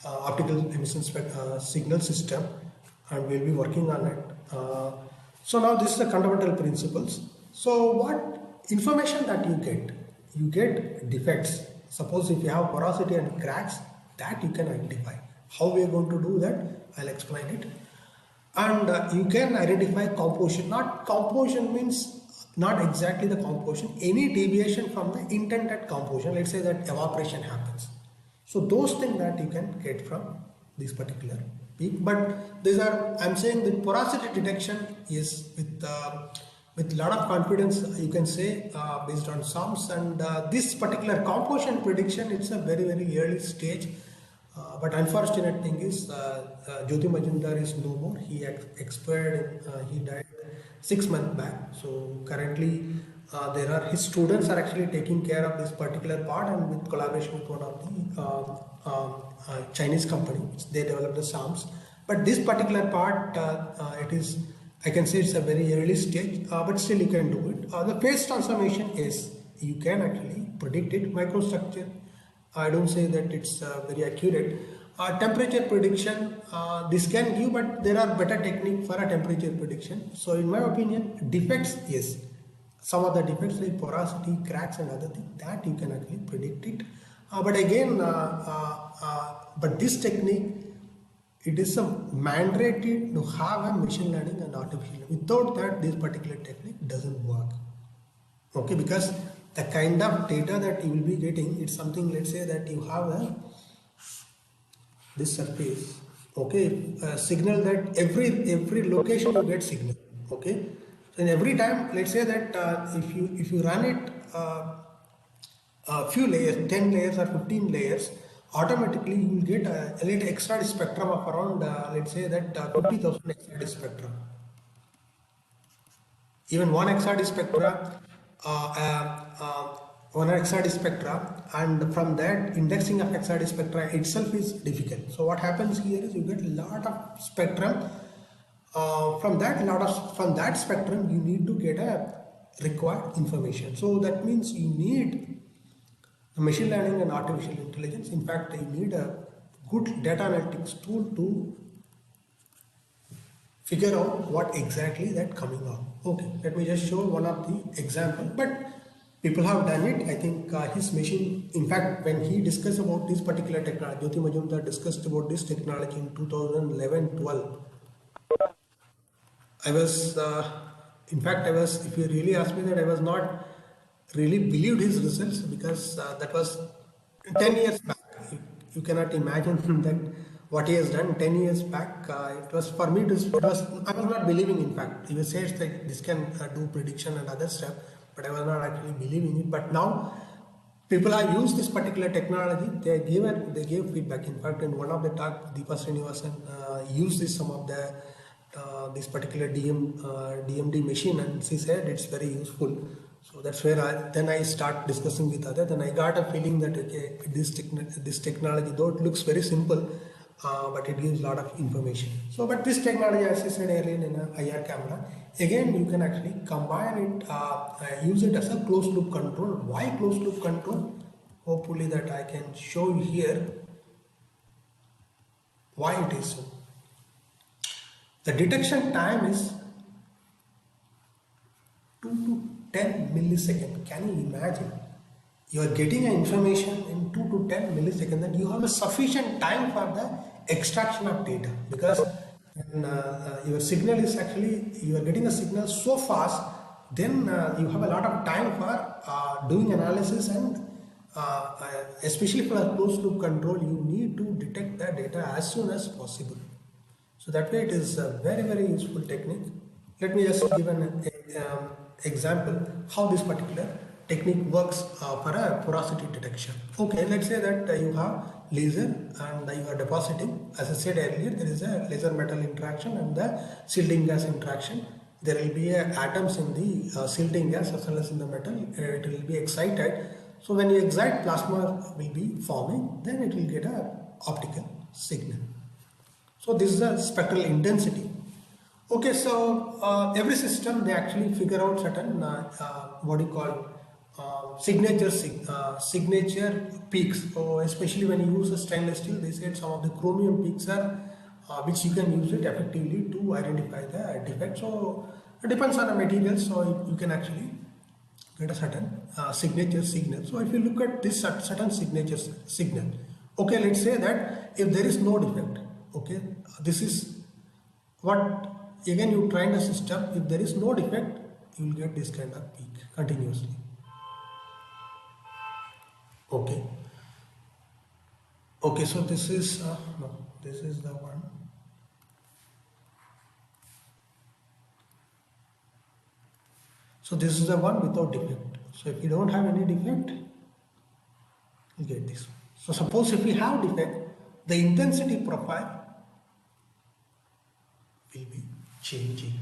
optical emission signal system, and we'll be working on it. So now this is the fundamental principles. So what information that you get defects. Suppose if you have porosity and cracks, that you can identify. How we are going to do that, I'll explain it. And you can identify composition. Not composition means not exactly the composition, any deviation from the intended composition. Let's say that evaporation happens. So those things that you can get from this particular peak. But these are, I'm saying that porosity detection is with a lot of confidence you can say based on SOMS, and this particular composition prediction, it's a very early stage. But unfortunate thing is Jyoti Majumdar is no more. He expired. He died 6 months back. So currently, there are his students are actually taking care of this particular part, and with collaboration with one of the Chinese company, they developed the SAMs. But this particular part, it is, I can say it's a very early stage, but still you can do it. The phase transformation is, you can actually predict it. Microstructure, I don't say that it's very accurate. Temperature prediction, this can give, but there are better technique for a temperature prediction. So in my opinion, defects, yes. Some of the defects like porosity, cracks and other things, that you can actually predict it. But again, but this technique, it is a mandatory to have a machine learning and artificial. Without that, this particular technique doesn't work. Okay, because the kind of data that you will be getting, it's something, let's say that you have this surface, okay, signal that every location you get signal, okay. So in every time, let's say that if you run it a few layers, 10 layers or 15 layers, automatically you will get a little extra spectrum of around let's say that 50,000 extra spectrum. Even one XRD spectra, one XRD spectra, and from that indexing of XRD spectra itself is difficult. So what happens here is you get a lot of spectrum. From that spectrum, you need to get a required information. So that means you need a machine learning and artificial intelligence. In fact, you need a good data analytics tool to figure out what exactly that coming out. Okay, let me just show one of the example, but people have done it. I think his machine, in fact, when he discussed about this particular technology, Jyoti Majumdar discussed about this technology in 2011-12. I was, in fact, I was, if you really ask me that, I was not really believed his results, because that was 10 years back. You cannot imagine that what he has done 10 years back. It was for me, I was not believing. In fact, he says that this can do prediction and other stuff, but I was not actually believing it. But now people have used this particular technology. They gave feedback. In fact, in one of the talk, Deepa Srinivasan used some of the this particular DMD machine, and she said it's very useful. So that's where I start discussing with others. Then I got a feeling that okay, this technology, though it looks very simple, but it gives a lot of information. So, but this technology, as I said earlier, in an IR camera, again you can actually combine it, use it as a closed loop control. Why closed loop control? Hopefully that I can show you here why it is so. The detection time is 2 to 10 milliseconds. Can you imagine? You are getting an information in 2 to 10 milliseconds, and you have a sufficient time for the extraction of data, because when, your signal is actually, you are getting a signal so fast, then you have a lot of time for doing analysis, and especially for a closed loop control, you need to detect the data as soon as possible. So that way it is a very useful technique. Let me just give an example how this particular technique works for a porosity detection. Okay, let's say that you have laser and you are depositing. As I said earlier, there is a laser metal interaction and the silting gas interaction. There will be atoms in the silting gas as well as in the metal. It will be excited. So when you excite, plasma will be forming. Then it will get a optical signal. So this is a spectral intensity. Okay, so every system, they actually figure out certain what do you call signature peaks. So especially when you use a stainless steel, they said some of the chromium peaks are which you can use it effectively to identify the defect. So it depends on the material. So you can actually get a certain signature signal. So if you look at this certain signature signal, okay, let's say that if there is no defect, okay, this is what, again you train the system, if there is no defect, you will get this kind of peak continuously. Okay, so this is no, this is the one. So this is the one without defect. So if you don't have any defect, you get this. So suppose if we have defect, the intensity profile will be changing.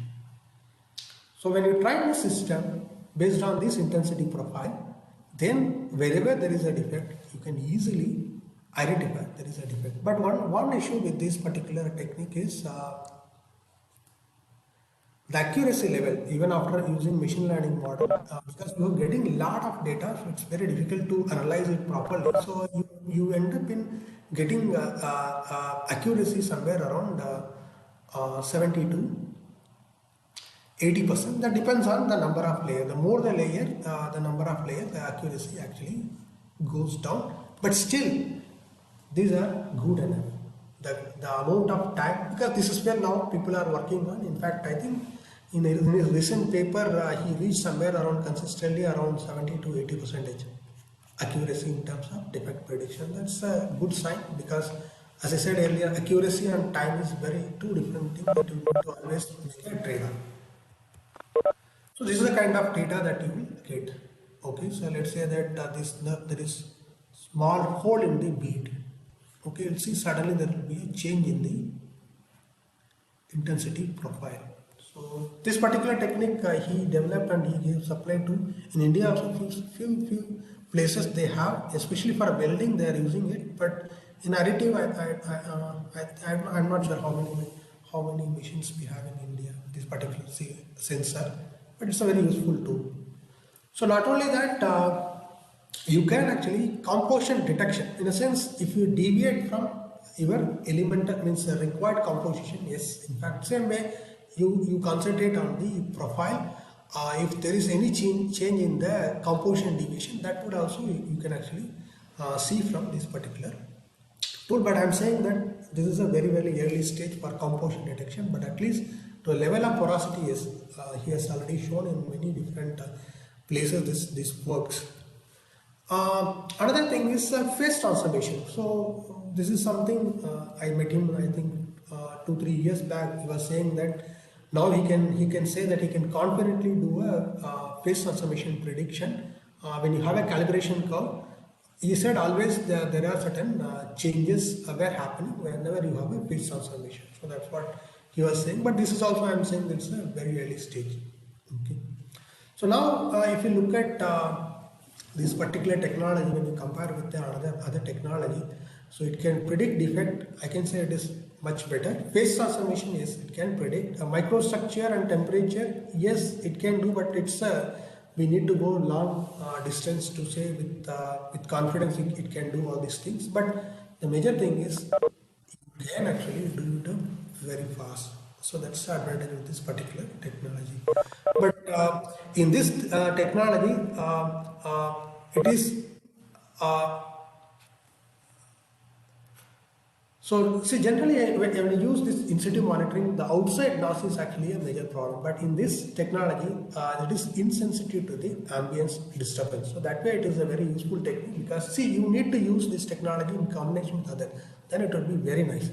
So when you try the system based on this intensity profile, then wherever there is a defect, you can easily identify there is a defect. But one issue with this particular technique is the accuracy level, even after using machine learning model, because you are getting a lot of data, so it's very difficult to analyze it properly. So you end up in getting accuracy somewhere around 70 to 80%. That depends on the number of layers. The more the layer, the number of layers, the accuracy actually goes down. But still, these are good enough. The amount of time, because this is where now people are working on. In fact, I think in his recent paper, he reached somewhere around consistently around 70 to 80% accuracy in terms of defect prediction. That's a good sign, because as I said earlier, accuracy and time is very two different things that you need to always make a trade-off. So this is the kind of data that you will get. Okay, so let's say that there is small hole in the bead. Okay, you'll see suddenly there will be a change in the intensity profile. So this particular technique he developed and he gave supply to. In India also few places they have, especially for welding they are using it. But in additive, I'm not sure how many machines we have in India, this particular sensor. But it's a very useful tool. So not only that, you can actually composition detection. In a sense, if you deviate from your elemental, means required composition, yes, in fact, same way you concentrate on the profile. If there is any change in the composition deviation, that would also you can actually see from this particular tool. But I'm saying that this is a very early stage for composition detection, but at least to a level of porosity is he has already shown in many different places this works. Another thing is phase transformation. So this is something I met him, I think 2-3 years back. He was saying that now he can say that he can confidently do a phase transformation prediction when you have a calibration curve. He said always there are certain changes were happening whenever you have a phase transformation. So that's what he was saying. But this is also, I am saying, it's a very early stage. Okay. So now if you look at this particular technology, when you compare with the other technology, so it can predict defect. I can say it is much better. Phase transformation, yes, it can predict. Microstructure and temperature, yes, it can do, but it's we need to go long distance to say with confidence it can do all these things. But the major thing is you can actually do it very fast. So that's the advantage of this particular technology. But in this technology, it is so see, generally when you use this in situ monitoring, the outside noise is actually a major problem. But in this technology, it is insensitive to the ambience disturbance. So that way it is a very useful technique, because see, you need to use this technology in combination with other, then it will be very nice.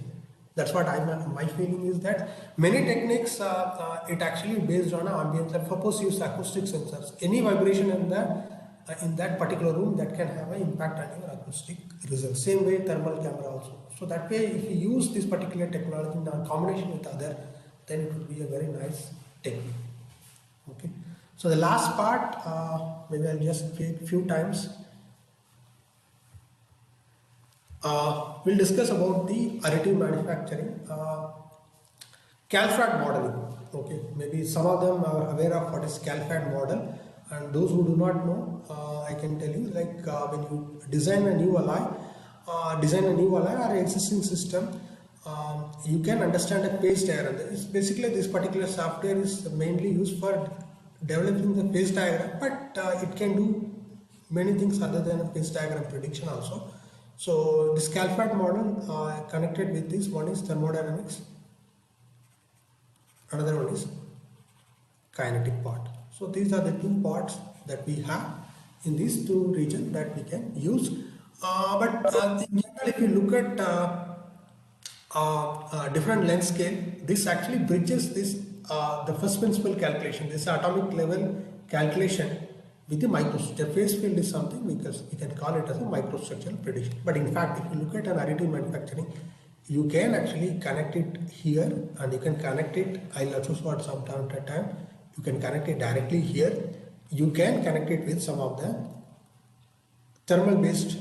That's what my feeling is, that many techniques it actually based on ambience. And suppose use acoustic sensors, any vibration in that particular room, that can have an impact on your acoustic results. Same way thermal camera also. So that way if you use this particular technology in combination with other, then it would be a very nice technique. Okay. So the last part, maybe I'll just say a few times. We'll discuss about the additive manufacturing, CALFAT modeling. Okay, maybe some of them are aware of what is CALFAT model, and those who do not know, I can tell you, like when you design a new alloy or existing system, you can understand a phase diagram. Basically, this particular software is mainly used for developing the phase diagram, but it can do many things other than a phase diagram prediction also. So this CALFAT model connected with this, one is thermodynamics, another one is kinetic part. So these are the two parts that we have in these two regions that we can use. But in general, if you look at different length scale, this actually bridges this the first principle calculation, this atomic level calculation with the microstructure. Phase field is something because we can call it as a microstructural prediction. But in fact, if you look at an additive manufacturing, you can actually connect it here, and you can connect it, I'll also show it some time to time. You can connect it directly here. You can connect it with some of the thermal based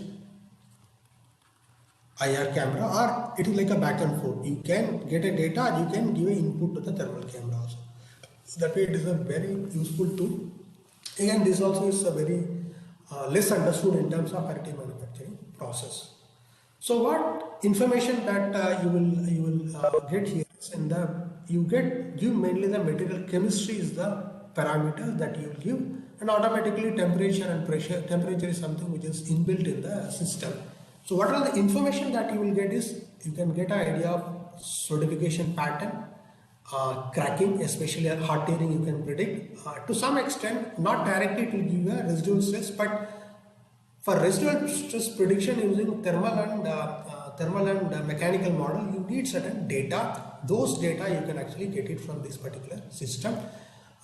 IR camera, or it is like a back and forth. You can get a data and you can give an input to the thermal camera also. That way it is a very useful tool. Again, this also is a very less understood in terms of additive manufacturing process. So what information that you will get here is in the, you give mainly the material chemistry is the parameter that you will give, and automatically temperature and pressure. Temperature is something which is inbuilt in the system. So what are the information that you will get is, you can get an idea of solidification pattern, cracking, especially hot tearing you can predict. To some extent, not directly it will give you a residual stress, but for residual stress prediction using thermal and mechanical model, you need certain data. Those data you can actually get it from this particular system,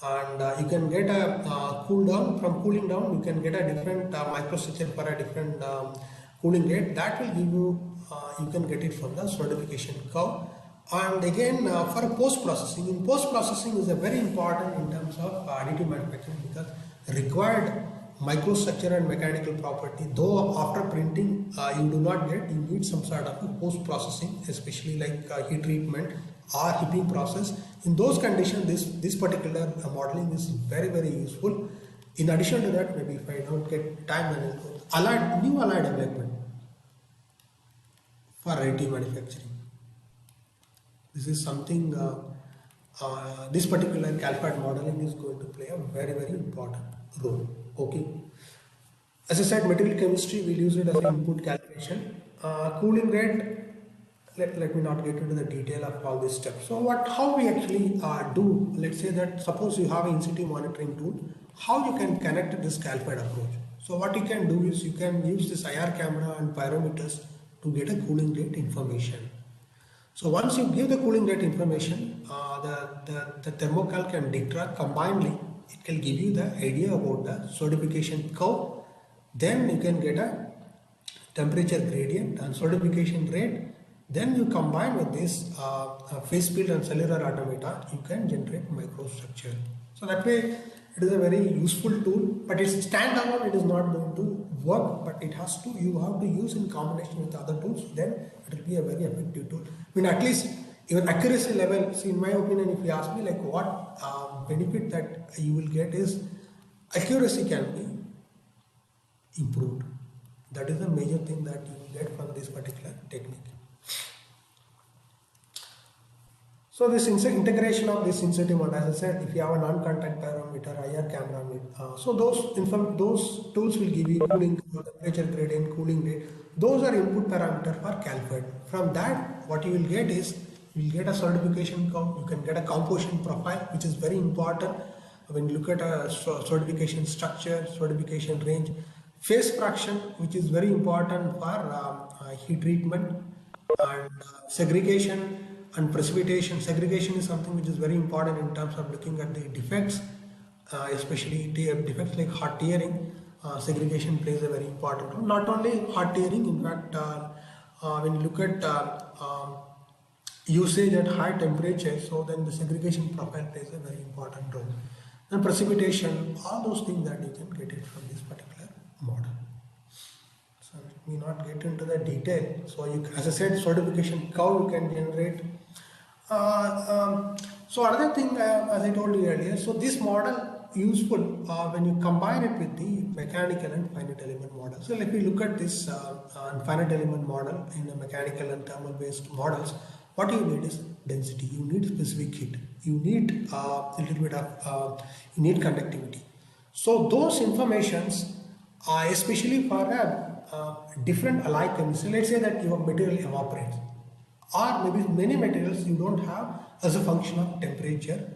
and you can get a cool down. From cooling down, you can get a different microstructure for a different cooling rate. That will give you, you can get it from the solidification curve. And again, for post-processing, in post-processing is a very important in terms of additive manufacturing, because required microstructure and mechanical property, though after printing you do not get, you need some sort of post-processing, especially like heat treatment or heating process. In those conditions, this particular modeling is very, very useful. In addition to that, maybe if I don't get time, new alloy development for additive manufacturing. This is something, this particular CALPHAT modeling is going to play a very, very important role. Okay. As I said, material chemistry, we'll use it as an input calculation. Cooling rate, let me not get into the detail of all these steps. So how we actually do, let's say that suppose you have an in-situ monitoring tool, how you can connect this CALPHAT approach. So what you can do is you can use this IR camera and pyrometers to get a cooling rate information. So once you give the cooling rate information, the thermocalc and DICTRA combinedly, it will give you the idea about the solidification curve. Then you can get a temperature gradient and solidification rate. Then you combine with this phase field and cellular automata, you can generate microstructure. So that way it is a very useful tool, but it's standalone, it is not going to work, but it has to, you have to use in combination with other tools, then it will be a very effective tool. I mean, at least even accuracy level, see in my opinion, if you ask me like what benefit that you will get is accuracy can be improved. That is the major thing that you will get from this particular technique. So this integration of this in-situ model, as I said, if you have a non-contact pyrometer, IR camera, so those tools will give you cooling, temperature gradient, cooling rate. Those are input parameter for CALPHAT. From that, what you will get is, you will get a solidification curve, you can get a composition profile, which is very important when you look at a solidification structure, solidification range, phase fraction, which is very important for heat treatment, and segregation and precipitation. Segregation is something which is very important in terms of looking at the defects, especially defects like hot tearing. Segregation plays a very important role. Not only hot tearing, in fact, when you look at usage at high temperature, so then the segregation profile plays a very important role. And precipitation, all those things that you can get it from this particular model. So let me not get into the detail. So you, as I said, solidification curve you can generate. So another thing, as I told you earlier, so this model useful when you combine it with the mechanical and finite element model. So let me look at this finite element model in the mechanical and thermal based models. What you need is density, you need specific heat, you need a little bit of you need conductivity. So those informations, especially for a different alloy chemistry, let's say that your material evaporates, or maybe many materials you don't have as a function of temperature,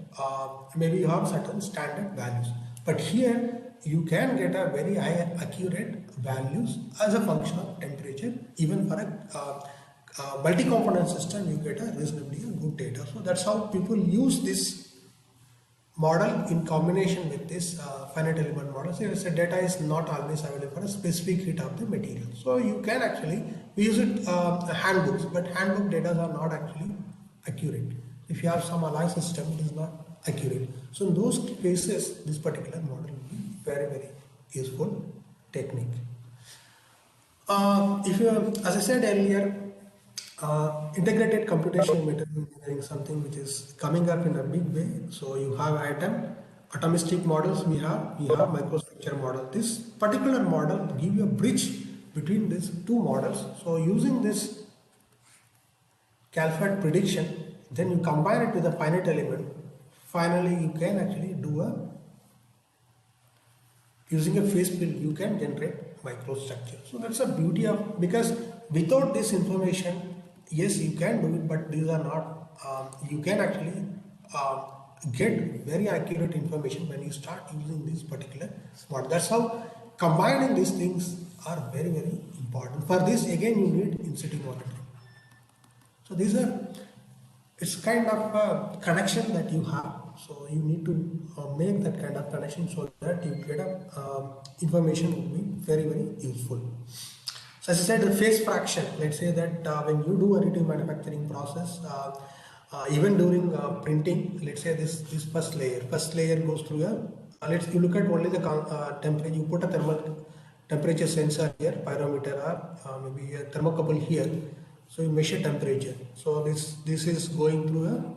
maybe you have certain standard values, but here you can get a very high accurate values as a function of temperature. Even for a multi-component system, you get a reasonably good data. So that's how people use this model in combination with this finite element model. So you said data is not always available for a specific heat of the material. So you can actually use it handbooks, but handbook data are not actually accurate. If you have some alloy system, it is not accurate. So in those cases, this particular model will be very, very useful technique. If you, as I said earlier, integrated computational material engineering is something which is coming up in a big way. So you have atomistic models, we have microstructure model. This particular model give you a bridge between these two models. So using this CalFAT prediction, then you combine it with a finite element. Finally, you can actually do a, using a phase field, you can generate microstructure. So that's the beauty of, because without this information, yes, you can do it, but these are not, you can actually get very accurate information when you start using this particular model. That's how combining these things are very, very important. For this, again, you need in situ monitoring. So these are, it's kind of a connection that you have. So you need to make that kind of connection so that you get information will be very, very useful. So as I said, the phase fraction, let's say that when you do additive manufacturing process, even during printing, let's say this first layer goes through a, let's you look at only the temperature, you put a thermal temperature sensor here, pyrometer, or maybe a thermocouple here. So you measure temperature. So this is going through a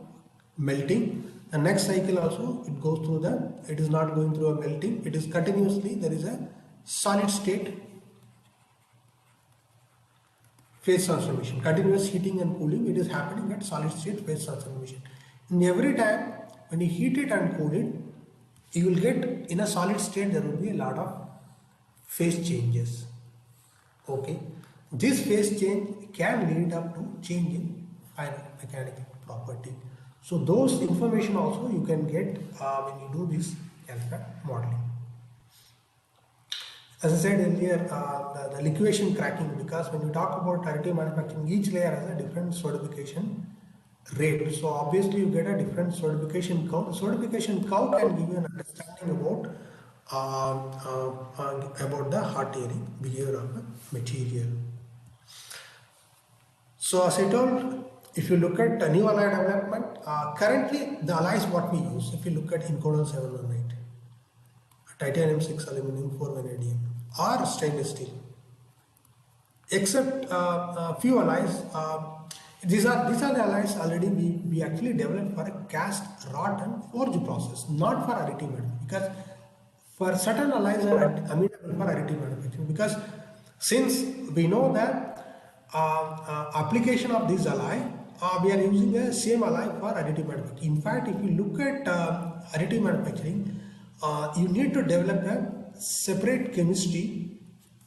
melting. The next cycle also it goes through the, it is not going through a melting, it is continuously, there is a solid state phase transformation, continuous heating and cooling, it is happening at solid state phase transformation. In every time when you heat it and cool it, you will get in a solid state there will be a lot of phase changes. Okay, this phase change can lead up to change in final mechanical property. So those information also you can get when you do this CalFAT modeling. As I said earlier, the liquefaction cracking, because when you talk about additive manufacturing, each layer has a different solidification rate. So obviously you get a different solidification curve. The solidification curve can give you an understanding about the hot tearing behavior of the material. So as I told, if you look at new alloy development, currently the alloys what we use, if you look at Inconel 718, titanium 6 aluminum 4 vanadium or stainless steel, except few alloys, these are the alloys already we actually developed for a cast, wrought and forge process, not for additive manufacturing, because for certain alloys are amenable for additive manufacturing, because since we know that application of this alloy, we are using the same alloy for additive manufacturing. In fact, if you look at additive manufacturing, you need to develop a separate chemistry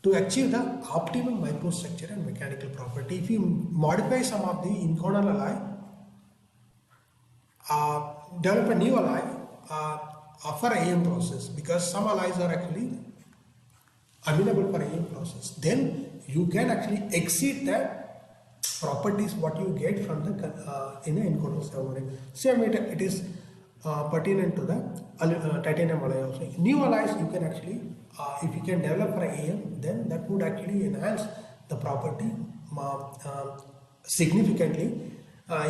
to achieve the optimum microstructure and mechanical property. If you modify some of the Inconel alloy, develop a new alloy for AM process, because some alloys are actually amenable for AM process, then you can actually exceed the properties what you get from the in an Inconel 718. Same it is pertinent to the titanium alloy also. New alloys you can actually, if you can develop for AM, then that would actually enhance the property significantly.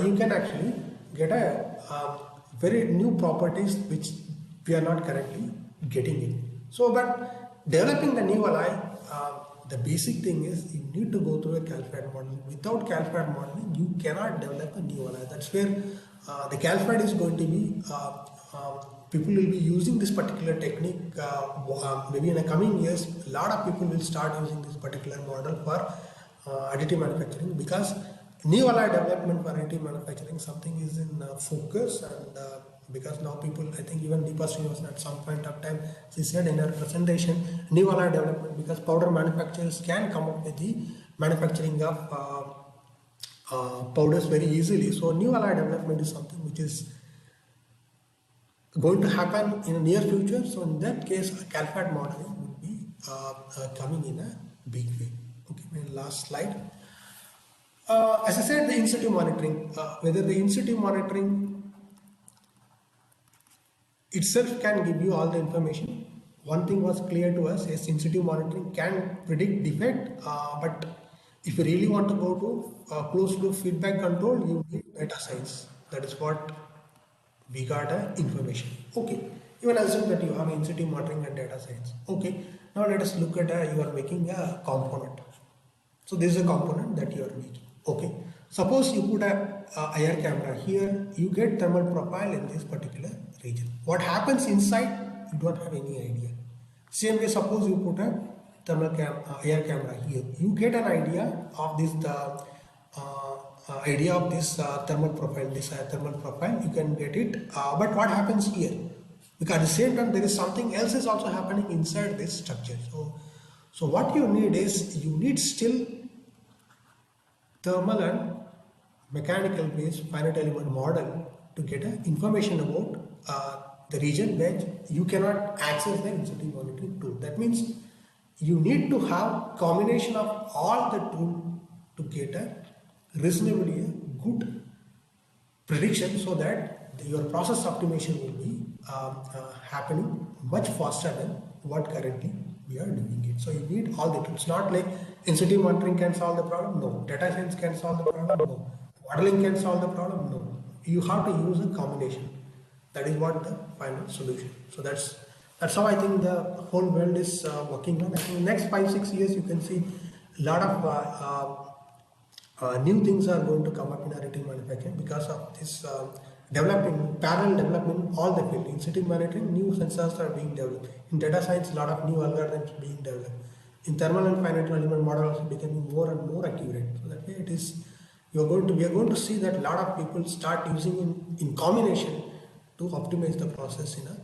You can actually get a very new properties which we are not currently getting it. So, but developing the new alloy, the basic thing is you need to go through a CalFAT modeling. Without CalFAT modeling, you cannot develop a new alloy. That's where the CalFAT is going to be, people will be using this particular technique. Maybe in the coming years, a lot of people will start using this particular model for additive manufacturing, because new alloy development for additive manufacturing something is in focus, and because now people, I think even Deepa Srinivasan at some point of time, she said in her presentation, new alloy development, because powder manufacturers can come up with the manufacturing of powders very easily. So new alloy development is something which is going to happen in the near future. So in that case, CalFAT modeling would be coming in a big way. Okay, my last slide. As I said, the in-situ monitoring, whether the in-situ monitoring itself can give you all the information. One thing was clear to us is in-situ monitoring can predict defect, but if you really want to go to closed loop feedback control, you need data science. That is what we got information. Okay, even assume that you have in-situ monitoring and data science. Okay, now let us look at you are making a component. So this is a component that you are making. Okay, suppose you put a IR camera here, you get thermal profile in this particular region. What happens inside, you don't have any idea. Same way, suppose you put a IR camera here, you get an idea of this idea of this thermal profile, this thermal profile, you can get it. But what happens here? Because at the same time, there is something else is also happening inside this structure. So what you need is you need still thermal and mechanical based finite element model to get information about the region where you cannot access the in-situ monitoring tool. That means you need to have combination of all the tool to get a reasonably good prediction so that your process optimization will be happening much faster than what currently we are doing it. So you need all the tools. Not like in-situ monitoring can solve the problem. No. Data science can solve the problem. No. Modeling can solve the problem. No. You have to use a combination. That is what the final solution. So that's how I think the whole world is working on. I think in the next 5-6 years you can see a lot of new things are going to come up in additive manufacturing because of this parallel development in all the field. In situ monitoring, new sensors are being developed. In data science, a lot of new algorithms being developed. In thermal and finite element model also becoming more and more accurate. So that way it is, we are going to see that a lot of people start using in combination to optimize the process in a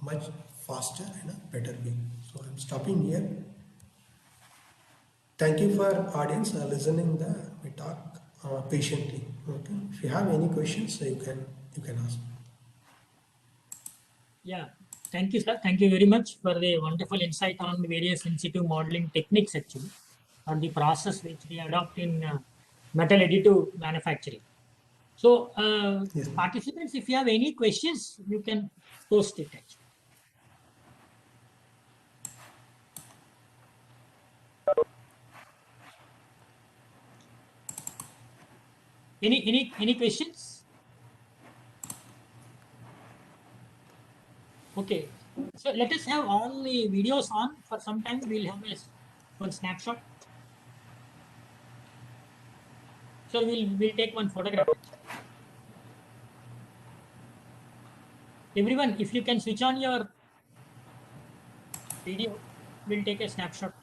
much faster and a better way. So I'm stopping here. Thank you for audience listening the we talk patiently. Okay. If you have any questions, you can ask. Yeah, thank you, sir. Thank you very much for the wonderful insight on the various in situ modeling techniques, actually, or the process which we adopt in metal additive manufacturing. So, Yes. participants, if you have any questions, you can post it, actually. Any questions? Okay, so let us have all the videos on for some time. We'll have one snapshot. So we'll take one photograph. Everyone, if you can switch on your video, we'll take a snapshot.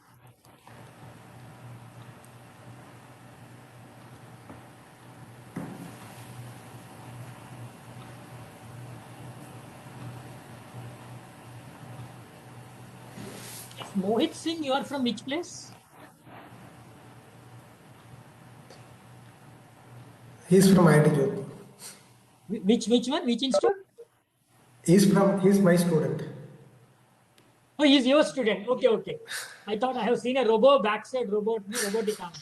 Mohit Singh, you are from which place? He's from IIT Jyoti. Which one? Which institute? He's my student. Oh, he's your student. Okay. I thought I have seen a backside robotic arm.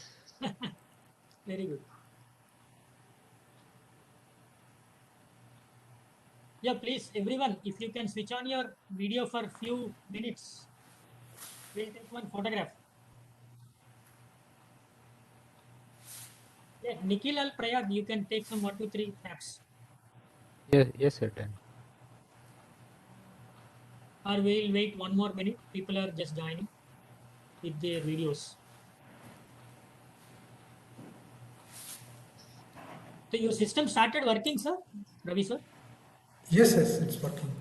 Very good. Yeah, please, everyone, if you can switch on your video for a few minutes, we'll take one photograph. Yeah, Nikhil Al Prayag, you can take some 1, 2, 3 snaps. Yes, sir. Done. Or we'll wait 1 more minute. People are just joining with their videos. So your system started working, sir? Ravi, sir? Yes, it's working.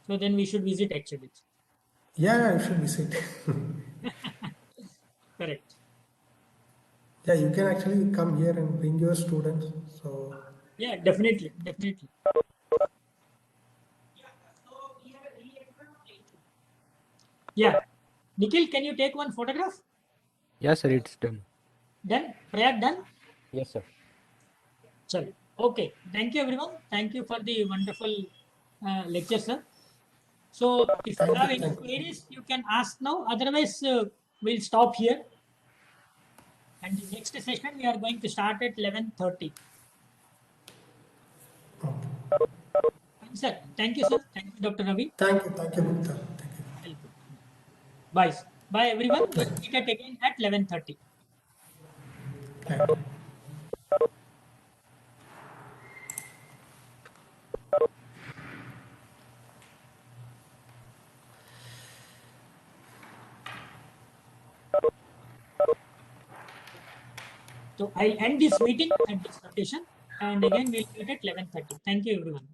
So then we should visit actually. Yeah, you should visit. Correct. Yeah, you can actually come here and bring your students. So Yeah, definitely. Yeah. Nikhil, can you take one photograph? Yes, sir. It's done. Done? Prayag done? Yes, sir. Sorry. Okay. Thank you, everyone. Thank you for the wonderful lecture, sir. So if you have any queries, you can ask now. Otherwise, we'll stop here. And the next session, we are going to start at 11:30. Sir, thank you, sir. Thank you, Dr. Ravi. Thank you, Gupta. Thank you. Helpful. Bye. Bye, everyone. We'll meet it again at 11:30. Thank you. So I'll end this meeting and this session, and again we'll meet at 11:30. Thank you, everyone.